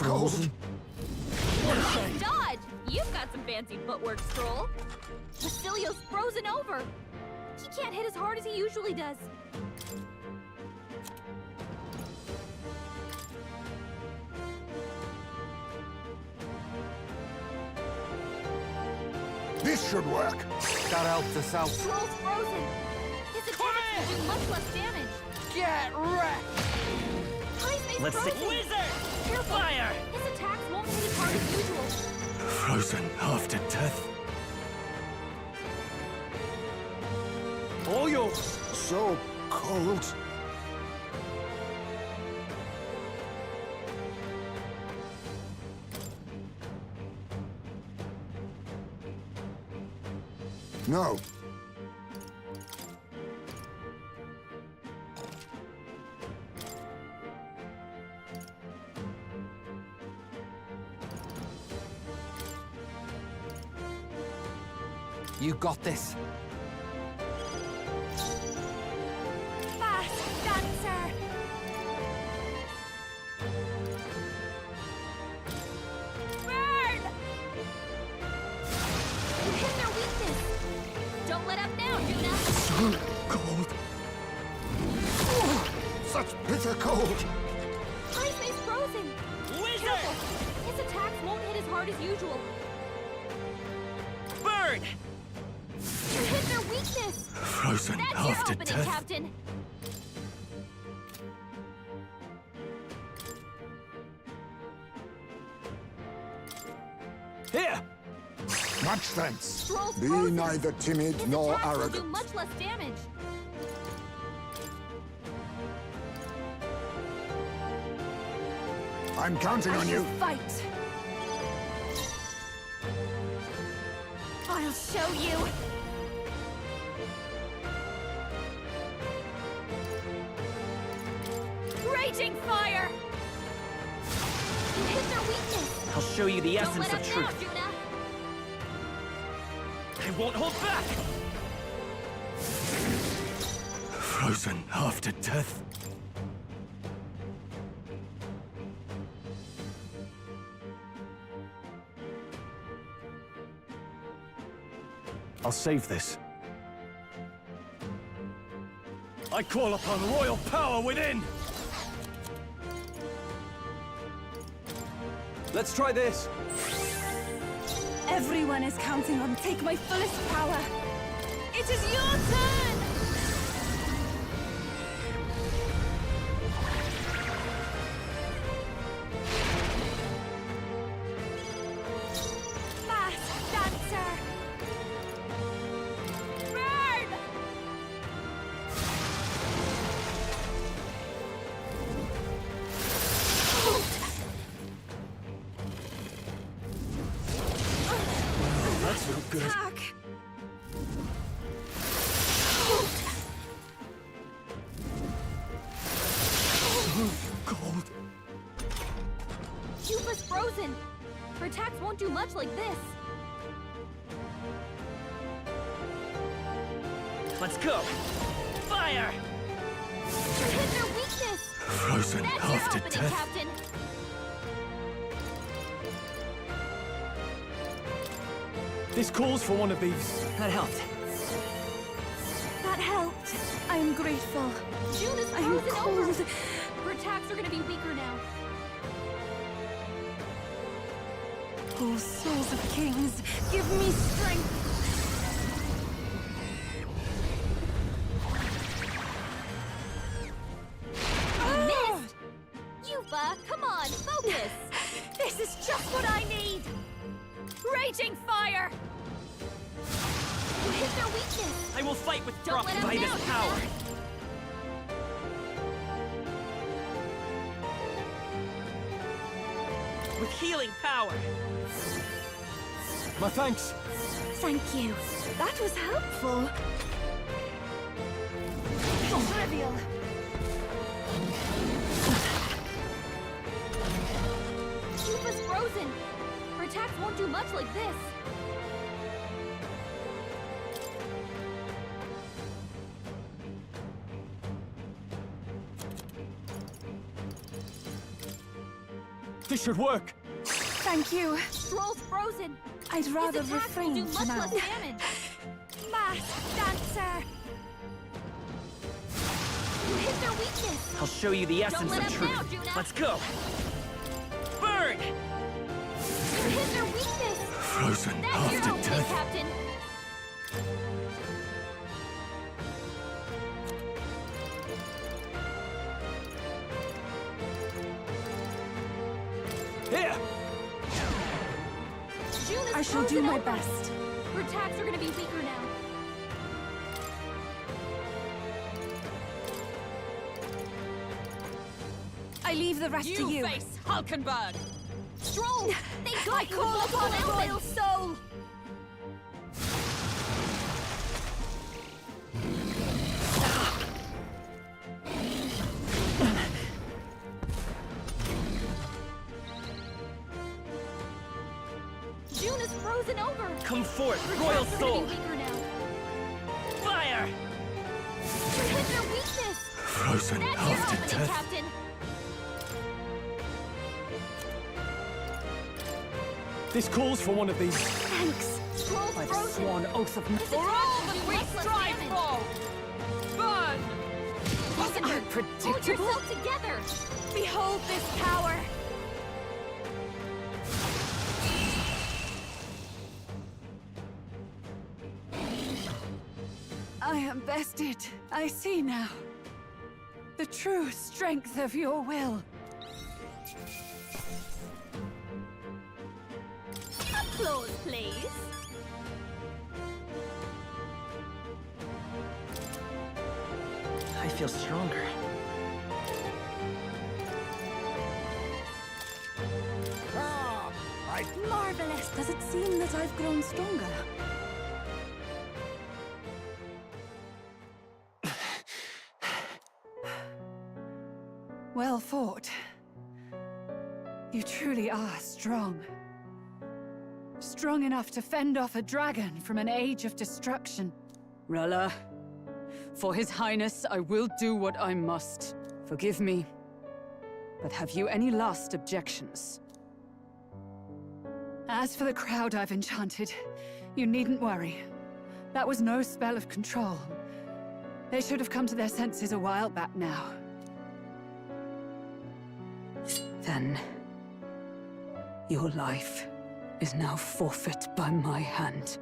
Frozen. Nice dodge! You've got some fancy footwork, Stroll. Basilios frozen over. He can't hit as hard as he usually does. This should work. That helped us out. Stroll's frozen. His attacks will do much less damage. Get wrecked! Heismay's Let's see. frozen. Wizard! Careful. Fire! His attacks won't hit as hard as usual. Frozen after death. All yours. So cold. No. You got this. Fast dancer. Burn! You hit their weakness. Don't let up now, Yuna. So cold. Such bitter cold. Heismay's frozen. Wizard! Careful. His attacks won't hit as hard as usual. Burn! You hit their weakness. Frozen That's your after opening, death. Captain. Here! Much thanks. Troll's Be frozen. neither timid His nor attacks will do arrogant. much less damage. I'm counting on you. Fight. I'll show you. Raging fire. You hit their weakness. I'll show you the Don't essence let of up truth. now, Juna. I won't hold back! Frozen after death. I'll save this. I call upon royal power within! Let's try this! Everyone is counting on take my fullest power. It is your turn! Fast dancer. Burn. That's no good. Attack. Cold. Cuba's frozen. Her attacks won't do much like this. Let's go! Fire! You hit their weakness. Frozen That's after your opening, death. Captain. This calls for one of these. That helped. That helped. I am grateful. June is I am frozen cold. over. Her attacks are gonna be weaker now. Oh, souls of kings, give me strength. You missed. Yuba, come on, focus. This is just what I need. Raging fire. You hit their weakness. I will fight with Don't let him by down, this power! Yuba. With healing power! My thanks. Thank you. That was helpful. Trivial. Yuba's frozen. Her attacks won't do much like this. This should work. Thank you. Stroll's frozen. I'd rather His attacks will do refrain for much now. less damage. Masked dancer. You hit their weakness. I'll show you the essence let of him truth. down, Juna. Let's go! Burn! You hit their weakness. Frozen That's your after opening, death. Captain. Here! June is I shall do frozen my over. best. Her attacks are gonna be weaker now. I leave the rest to you. face Hulkenberg. Stroll, they got you call upon a royal soul. June is frozen over. Come forth, Her royal attacks are soul! gonna be weaker now. Fire! You hit their weakness. Frozen That's your after opening, death. Captain. This calls for one of these. Thanks. Stroll's I've frozen. sworn oath of His for attacks all will that do we much less strive damage. for! Burn! Hulkenberg, hold Unpredictable? yourself together. Behold this power. I am bested. I see now. The true strength of your will. Applause, please. I feel stronger. Marvelous! Does it seem that I've grown stronger? Well fought. You truly are strong. Strong enough to fend off a dragon from an age of destruction. Rella, for His Highness, I will do what I must. Forgive me. But have you any last objections? As for the crowd I've enchanted, you needn't worry. That was no spell of control. They should have come to their senses a while back now. Then, your life is now forfeit by my hand.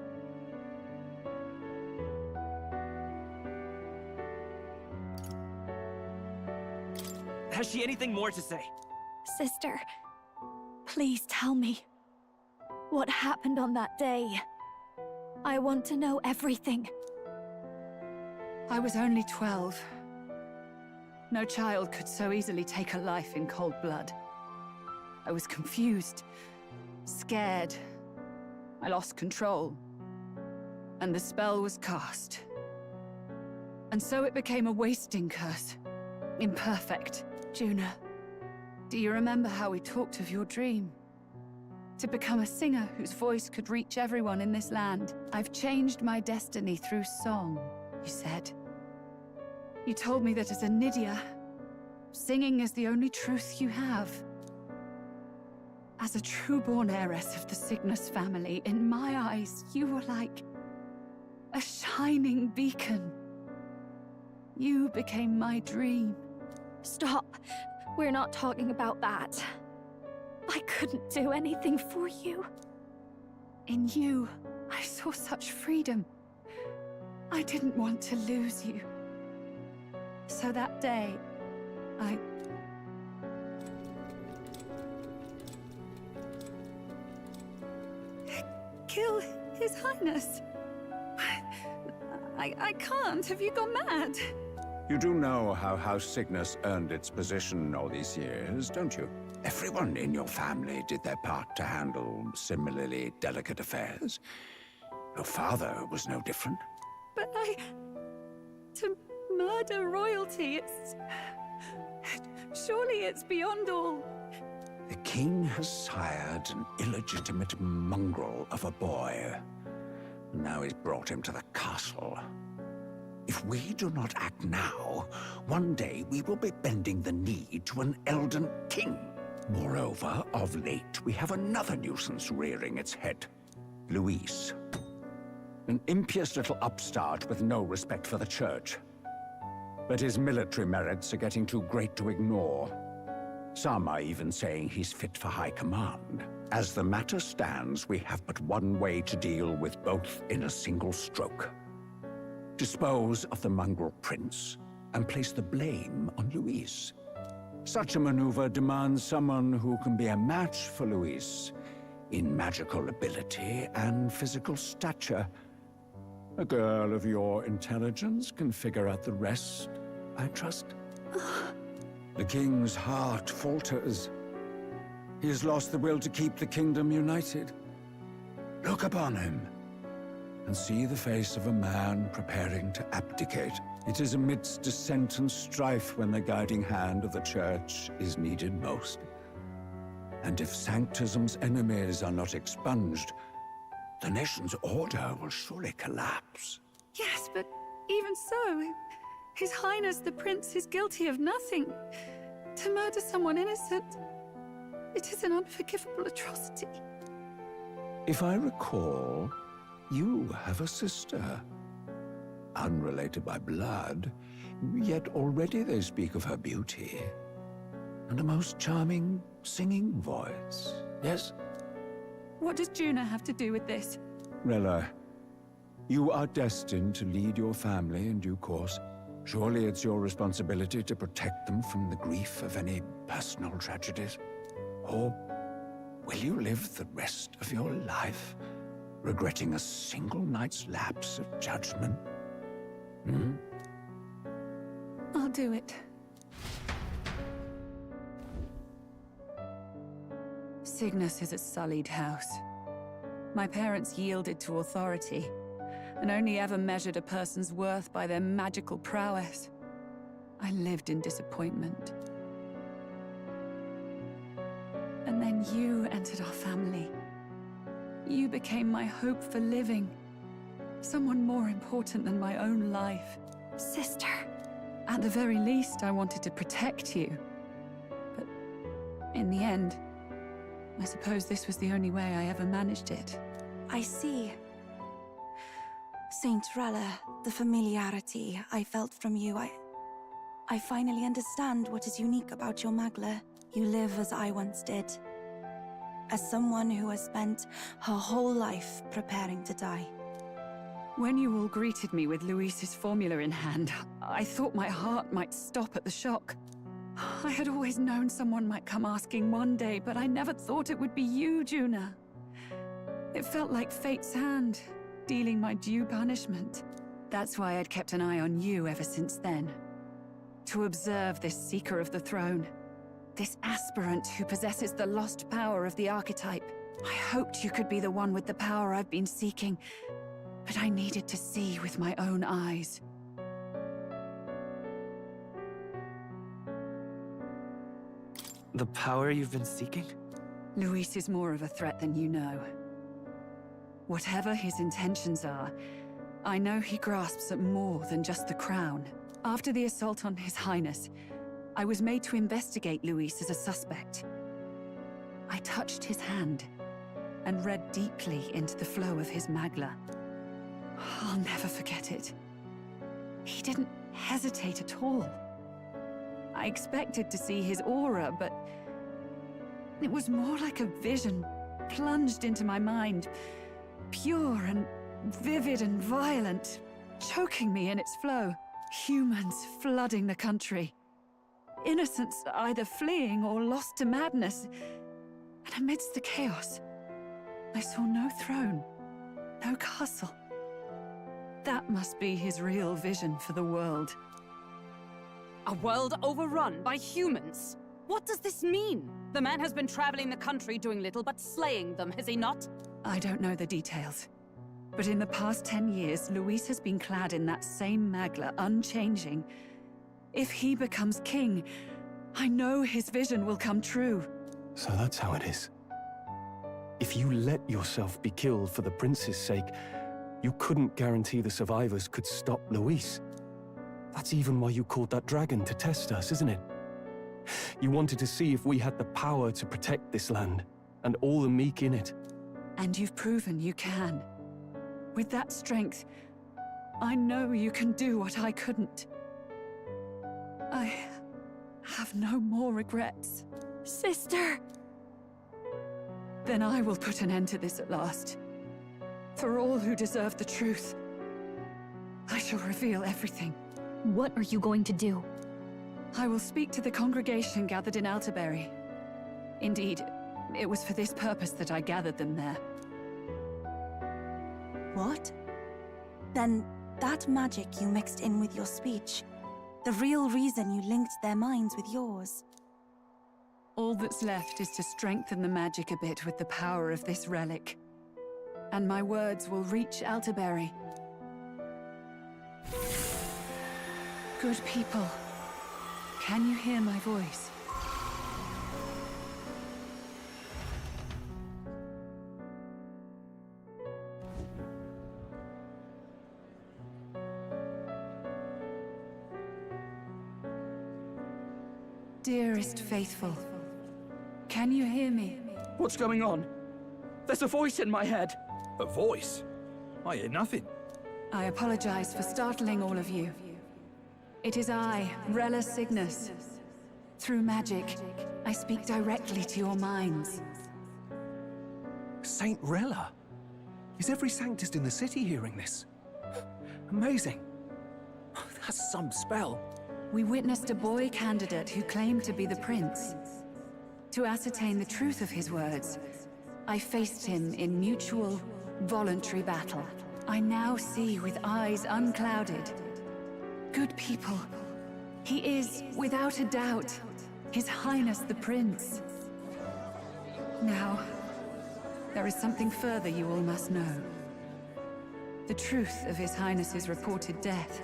Has she anything more to say? Sister, please tell me. What happened on that day? I want to know everything. I was only 12. No child could so easily take a life in cold blood. I was confused, scared. I lost control. And the spell was cast. And so it became a wasting curse. Imperfect. Juna, do you remember how we talked of your dream? To become a singer whose voice could reach everyone in this land. I've changed my destiny through song, you said. You told me that as a Nydia, singing is the only truth you have. As a true-born heiress of the Cygnus family, in my eyes, you were like a shining beacon. You became my dream. Stop. We're not talking about that. I couldn't do anything for you. In you, I saw such freedom. I didn't want to lose you. So that day, I... kill His Highness. I can't. Have you gone mad? You do know how House Cygnus earned its position all these years, don't you? Everyone in your family did their part to handle similarly delicate affairs. Your father was no different. But to murder royalty, surely it's beyond all. The king has sired an illegitimate mongrel of a boy. Now he's brought him to the castle. If we do not act now, one day we will be bending the knee to an Elden king. Moreover, of late, we have another nuisance rearing its head. Luis. An impious little upstart with no respect for the church. But his military merits are getting too great to ignore. Some are even saying he's fit for high command. As the matter stands, we have but one way to deal with both in a single stroke. Dispose of the mongrel prince, and place the blame on Luis. Such a maneuver demands someone who can be a match for Luis in magical ability and physical stature. A girl of your intelligence can figure out the rest, I trust. The king's heart falters. He has lost the will to keep the kingdom united. Look upon him, and see the face of a man preparing to abdicate. It is amidst dissent and strife when the guiding hand of the church is needed most. And if Sanctism's enemies are not expunged, the nation's order will surely collapse. Yes, but even so, His Highness the Prince is guilty of nothing. To murder someone innocent, it is an unforgivable atrocity. If I recall, you have a sister. Unrelated by blood, yet already they speak of her beauty. And a most charming singing voice, yes? What does Juna have to do with this? Rella, you are destined to lead your family in due course. Surely it's your responsibility to protect them from the grief of any personal tragedies. Or Will you live the rest of your life regretting a single night's lapse of judgment? Hmm? I'll do it. Cygnus is a sullied house. My parents yielded to authority, and only ever measured a person's worth by their magical prowess. I lived in disappointment. And then you entered our family. You became my hope for living. Someone more important than my own life. Sister. At the very least, I wanted to protect you. But in the end, I suppose this was the only way I ever managed it. I see. Saint Rella, the familiarity I felt from you, I finally understand what is unique about your Magla. You live as I once did. As someone who has spent her whole life preparing to die. When you all greeted me with Luis's formula in hand, I thought my heart might stop at the shock. I had always known someone might come asking one day, but I never thought it would be you, Juna. It felt like fate's hand, dealing my due punishment. That's why I'd kept an eye on you ever since then. To observe this seeker of the throne. This aspirant who possesses the lost power of the archetype. I hoped you could be the one with the power I've been seeking, but I needed to see with my own eyes. The power you've been seeking? Luis is more of a threat than you know. Whatever his intentions are, I know he grasps at more than just the crown. After the assault on His Highness, I was made to investigate Luis as a suspect. I touched his hand and read deeply into the flow of his Magla. I'll never forget it. He didn't hesitate at all. I expected to see his aura, but it was more like a vision plunged into my mind, pure and vivid and violent, choking me in its flow. Humans flooding the country. Innocents either fleeing or lost to madness. And amidst the chaos, I saw no throne, no castle. That must be his real vision for the world. A world overrun by humans? What does this mean? The man has been traveling the country doing little but slaying them, has he not? I don't know the details. But in the past 10 years, Luis has been clad in that same Magla, unchanging. If he becomes king, I know his vision will come true. So that's how it is. If you let yourself be killed for the prince's sake, you couldn't guarantee the survivors could stop Luis. That's even why you called that dragon to test us, isn't it? You wanted to see if we had the power to protect this land, and all the meek in it. And you've proven you can. With that strength, I know you can do what I couldn't. I have no more regrets. Sister! Then I will put an end to this at last. For all who deserve the truth, I shall reveal everything. What are you going to do? I will speak to the congregation gathered in Altaberry. Indeed, it was for this purpose that I gathered them there. What? Then that magic you mixed in with your speech, the real reason you linked their minds with yours. All that's left is to strengthen the magic a bit with the power of this relic. And my words will reach Altaberry. Good people, can you hear my voice? Dearest faithful, can you hear me? What's going on? There's a voice in my head. A voice? I hear nothing. I apologize for startling all of you. It is I, Rella Cygnus. Through magic, I speak directly to your minds. Saint Rella? Is every Sanctist in the city hearing this? Amazing. That's some spell. We witnessed a boy candidate who claimed to be the prince. to ascertain the truth of his words, I faced him in mutual, voluntary battle. I now see with eyes unclouded. Good people. He is, without a doubt, His Highness the Prince. Now, there is something further you all must know. The truth of His Highness's reported death,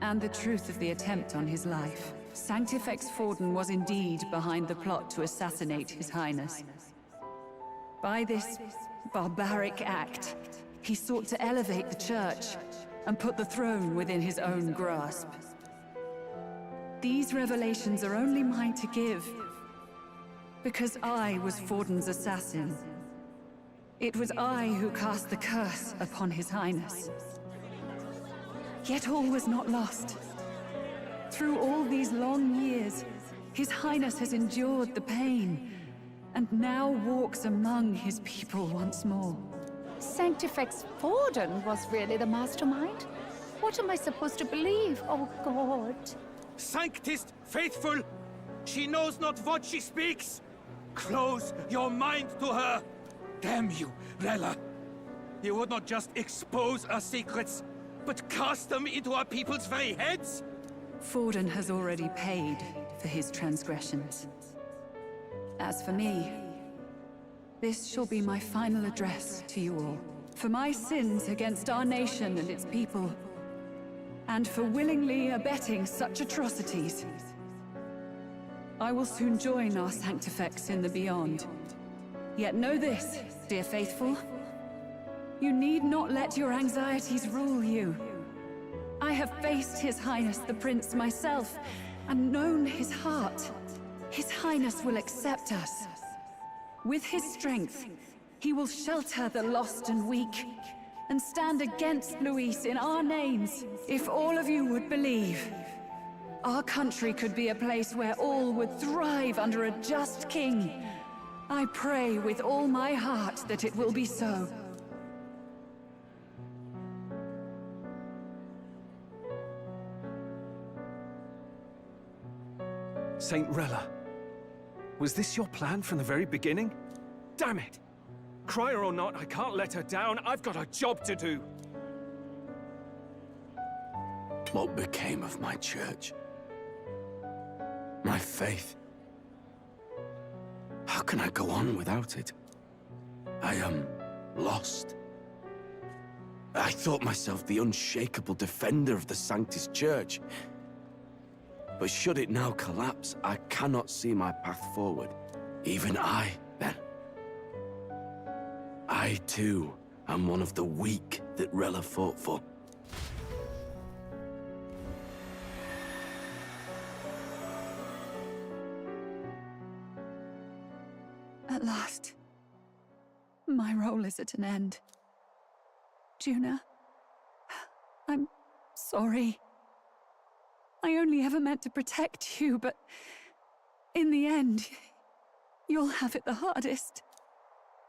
and the truth of the attempt on his life. Sanctifex Forden was indeed behind the plot to assassinate His Highness. By this barbaric act, he sought to elevate the Church and put the throne within his own grasp. These revelations are only mine to give, because I was Forden's assassin. It was I who cast the curse upon His Highness. Yet all was not lost. Through all these long years, His Highness has endured the pain, and now walks among his people once more. Sanctifex Forden was really the mastermind? What am I supposed to believe? Oh, God. Sanctist faithful! She knows not what she speaks! Close your mind to her! Damn you, Rella! You would not just expose our secrets, but cast them into our people's very heads? Forden has already paid for his transgressions. As for me, this shall be my final address to you all. For my sins against our nation and its people, and for willingly abetting such atrocities, I will soon join our Sanctifex in the Beyond. Yet know this, dear faithful. You need not let your anxieties rule you. I have faced His Highness the Prince myself, and known his heart. His Highness will accept us. With his strength, he will shelter the lost and weak, and stand against Luis in our names. If all of you would believe, our country could be a place where all would thrive under a just king. I pray with all my heart that it will be so. Saint Rella, was this your plan from the very beginning? Damn it! Crier or not, I can't let her down. I've got a job to do. What became of my church? My faith? How can I go on without it? I am lost. I thought myself the unshakable defender of the Sanctus Church. But should it now collapse, I cannot see my path forward. Even I, then. I, too, am one of the weak that Rella fought for. At last, my role is at an end. Juna, I'm sorry. I only ever meant to protect you, but in the end, you'll have it the hardest.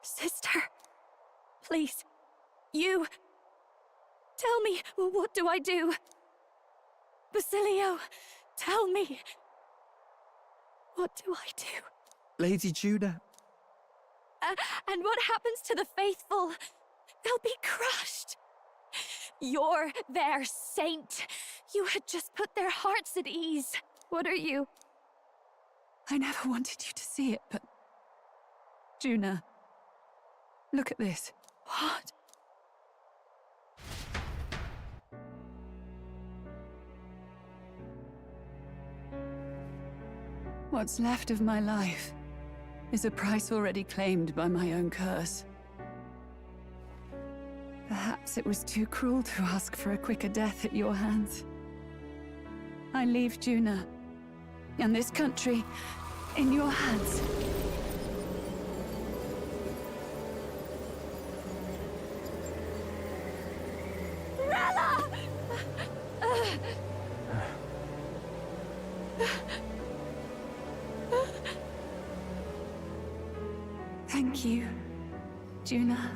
Sister, please, you... Tell me, what do I do? Basilio, tell me. What do I do? Lady Juna. And what happens to the faithful? They'll be crushed. You're their saint. You had just put their hearts at ease. What are you? I never wanted you to see it, but... Juna, look at this. What? What's left of my life is a price already claimed by my own curse. Perhaps it was too cruel to ask for a quicker death at your hands. I leave Juna and this country in your hands. Rella! Thank you, Juna.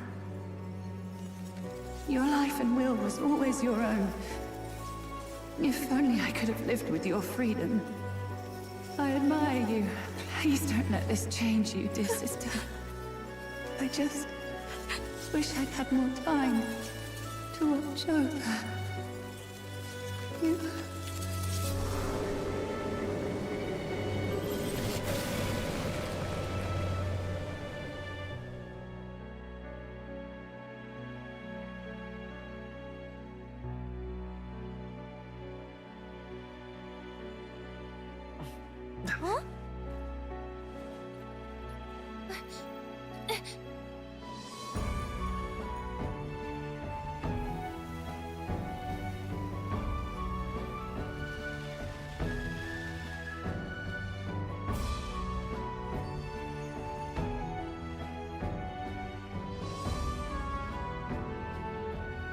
Your life and will was always your own. If only I could have lived with your freedom. I admire you. Please don't let this change you, dear sister. I just wish I'd had more time to watch over you. Huh?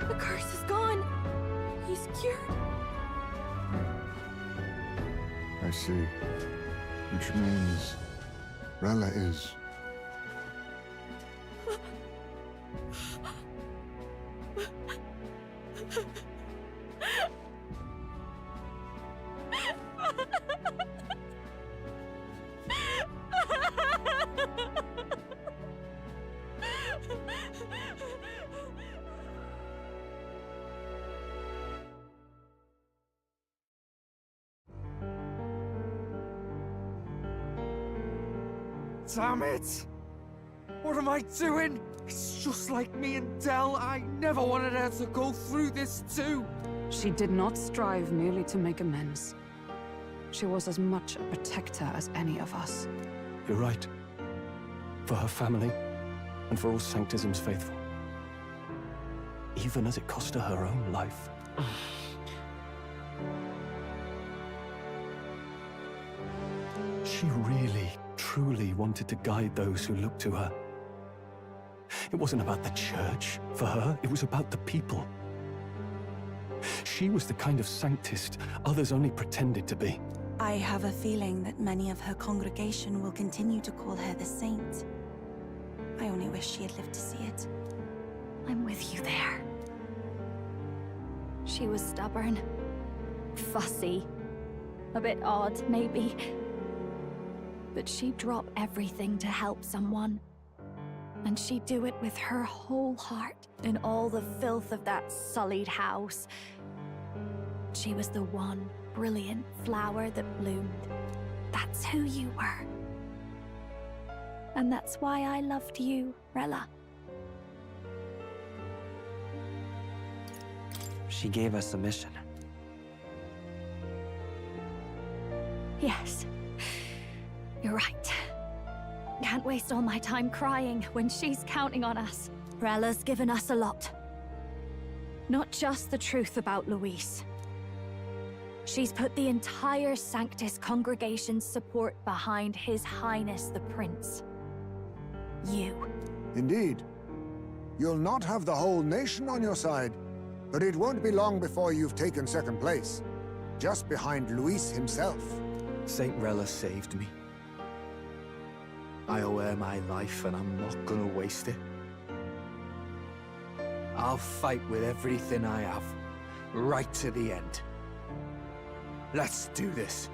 The curse is gone. He's cured. I see. Which means Rella is... Damn it! What am I doing? It's just like me and Dell. I never wanted her to go through this too. She did not strive merely to make amends. She was as much a protector as any of us. You're right. For her family, and for all Sanctism's faithful. Even as it cost her her own life. She really, truly wanted to guide those who looked to her. It wasn't about the church, for her, it was about the people. She was the kind of Sanctist others only pretended to be. I have a feeling that many of her congregation will continue to call her the Saint. I only wish she had lived to see it. I'm with you there. She was stubborn, fussy, a bit odd, maybe. But she'd drop everything to help someone. And she'd do it with her whole heart, in all the filth of that sullied house. She was the one brilliant flower that bloomed. That's who you were. And that's why I loved you, Rella. She gave us a mission. Yes. You're right. Can't waste all my time crying when she's counting on us. Rella's given us a lot. Not just the truth about Luis. She's put the entire Sanctus congregation's support behind His Highness the Prince. You. Indeed. You'll not have the whole nation on your side, but it won't be long before you've taken second place, just behind Luis himself. Saint Rella saved me. I owe her my life, and I'm not gonna waste it. I'll fight with everything I have, right to the end. Let's do this.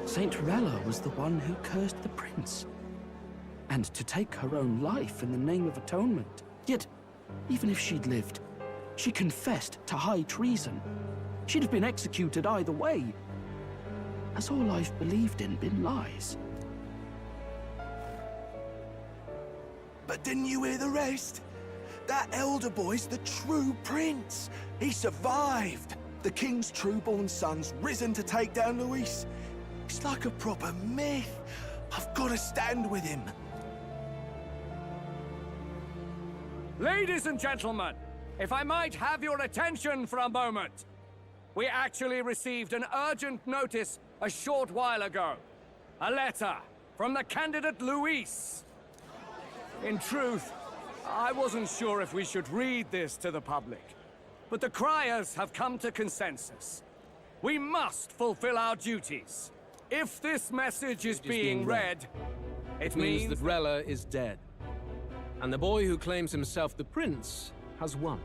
Saint Rella was the one who cursed the prince. And to take her own life in the name of atonement. Yet, even if she'd lived, she confessed to high treason. She'd have been executed either way. Has all I've believed in been lies? But didn't you hear the rest? That elder boy's the true prince. He survived. The king's true-born son's risen to take down Luis. It's like a proper myth. I've got to stand with him. Ladies and gentlemen, if I might have your attention for a moment. We actually received an urgent notice a short while ago. A letter from the candidate Luis. In truth, I wasn't sure if we should read this to the public, but the criers have come to consensus. We must fulfill our duties. If this message is being read, it means that Rella is dead. And the boy who claims himself the prince has won.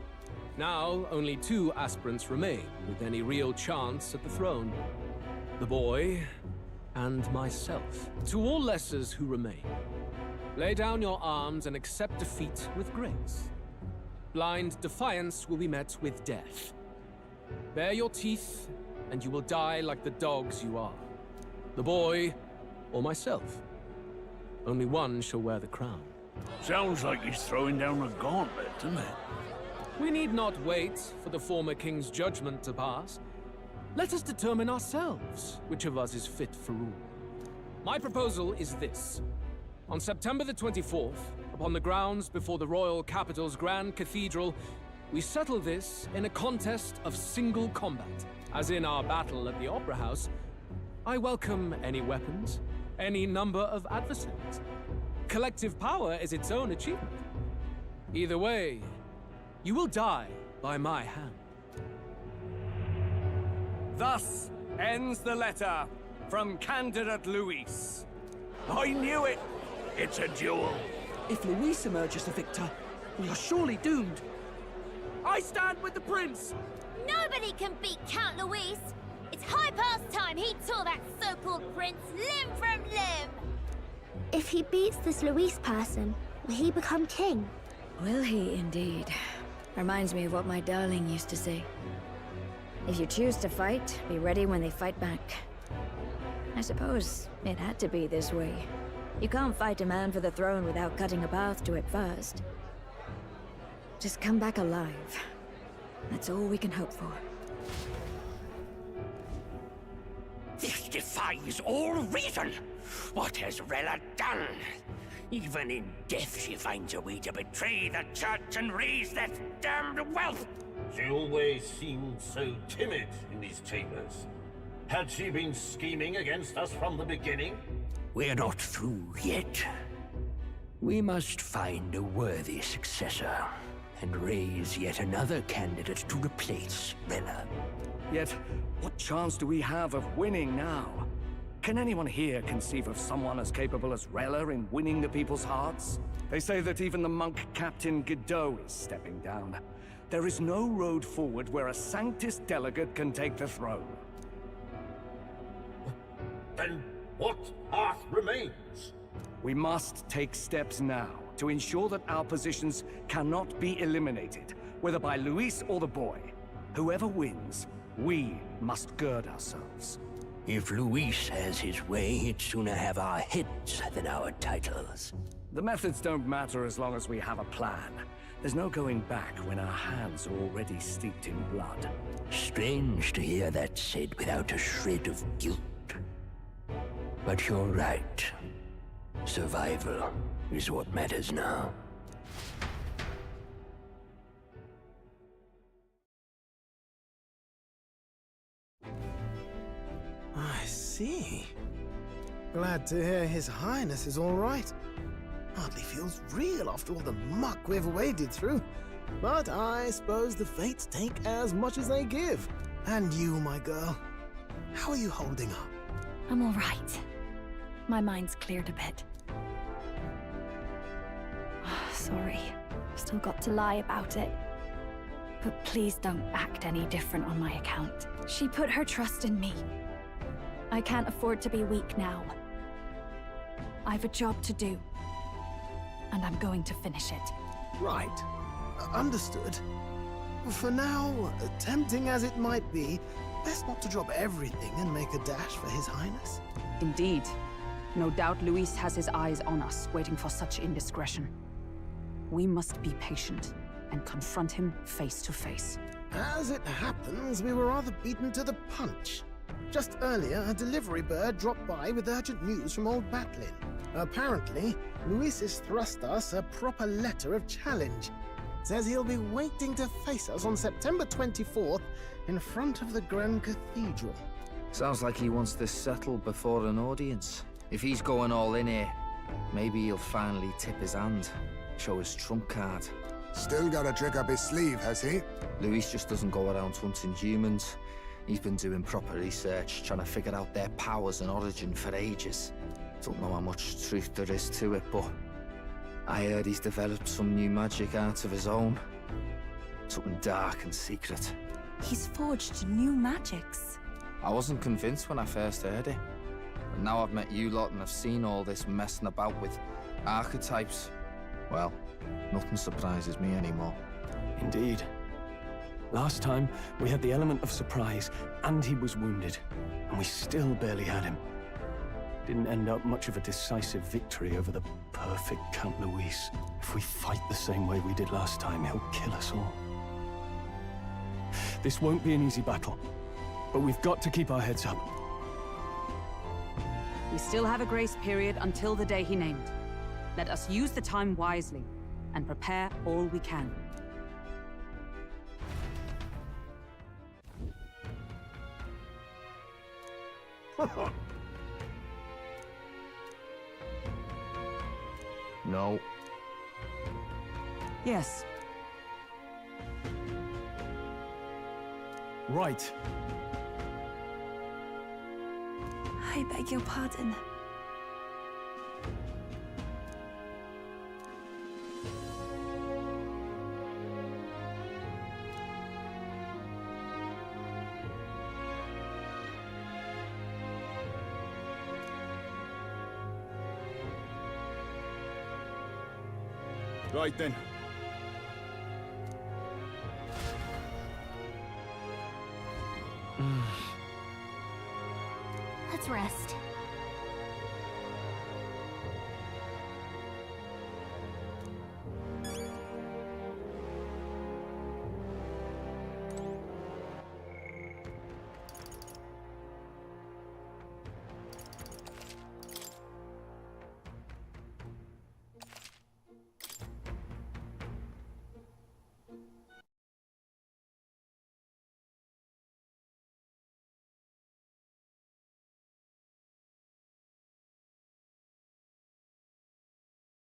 Now, only 2 aspirants remain with any real chance at the throne. The boy and myself. To all lessers who remain, lay down your arms and accept defeat with grace. Blind defiance will be met with death. Bare your teeth, and you will die like the dogs you are. The boy, or myself. Only one shall wear the crown. Sounds like he's throwing down a gauntlet, doesn't it? We need not wait for the former king's judgment to pass. Let us determine ourselves which of us is fit for rule. My proposal is this. On September the 24th, upon the grounds before the royal capital's grand cathedral, we settle this in a contest of single combat. As in our battle at the Opera House, I welcome any weapons, any number of adversaries. Collective power is its own achievement. Either way, you will die by my hand. Thus ends the letter from candidate Luis. I knew it! It's a duel. If Luis emerges the victor, we are surely doomed. I stand with the prince! Nobody can beat Count Luis! It's high past time he tore that so-called prince limb from limb! If he beats this Luis person, will he become king? Will he indeed? Reminds me of what my darling used to say. If you choose to fight, be ready when they fight back. I suppose it had to be this way. You can't fight a man for the throne without cutting a path to it first. Just come back alive. That's all we can hope for. This defies all reason. What has Rella done? Even in death she finds a way to betray the church and raise that damned wealth. She always seemed so timid in these chambers. Had she been scheming against us from the beginning? We're not through yet. We must find a worthy successor and raise yet another candidate to replace Rella. Yet, what chance do we have of winning now? Can anyone here conceive of someone as capable as Rella in winning the people's hearts? They say that even the monk Captain Godot is stepping down. There is no road forward where a Sanctus delegate can take the throne. Then what path remains? We must take steps now to ensure that our positions cannot be eliminated, whether by Luis or the boy. Whoever wins, we must gird ourselves. If Luis has his way, he'd sooner have our heads than our titles. The methods don't matter as long as we have a plan. There's no going back when our hands are already steeped in blood. Strange to hear that said without a shred of guilt. But you're right. Survival is what matters now. I see. Glad to hear His Highness is all right. Hardly feels real after all the muck we've waded through. But I suppose the fates take as much as they give. And you, my girl, how are you holding up? I'm all right. My mind's cleared a bit. Sorry. Still got to lie about it. But please don't act any different on my account. She put her trust in me. I can't afford to be weak now. I've a job to do. And I'm going to finish it. Right. Understood. For now, tempting as it might be, best not to drop everything and make a dash for His Highness. Indeed. No doubt Luis has his eyes on us, waiting for such indiscretion. We must be patient and confront him face to face. As it happens, we were rather beaten to the punch. Just earlier, a delivery bird dropped by with urgent news from old Batlin. Apparently, Luis has thrust us a proper letter of challenge. Says he'll be waiting to face us on September 24th in front of the Grand Cathedral. Sounds like he wants this settled before an audience. If he's going all in here, maybe he'll finally tip his hand, show his trump card. Still got a trick up his sleeve, has he? Luis just doesn't go around hunting humans. He's been doing proper research, trying to figure out their powers and origin for ages. Don't know how much truth there is to it, but I heard he's developed some new magic art of his own. Something dark and secret. He's forged new magics. I wasn't convinced when I first heard it. But now I've met you lot and I've seen all this messing about with archetypes. Well, nothing surprises me anymore. Indeed. Last time, we had the element of surprise, and he was wounded. And we still barely had him. Didn't end up much of a decisive victory over the perfect Count Luis. If we fight the same way we did last time, he'll kill us all. This won't be an easy battle, but we've got to keep our heads up. We still have a grace period until the day he named. Let us use the time wisely and prepare all we can. No. Yes. Right. I beg your pardon. Right then. Let's rest.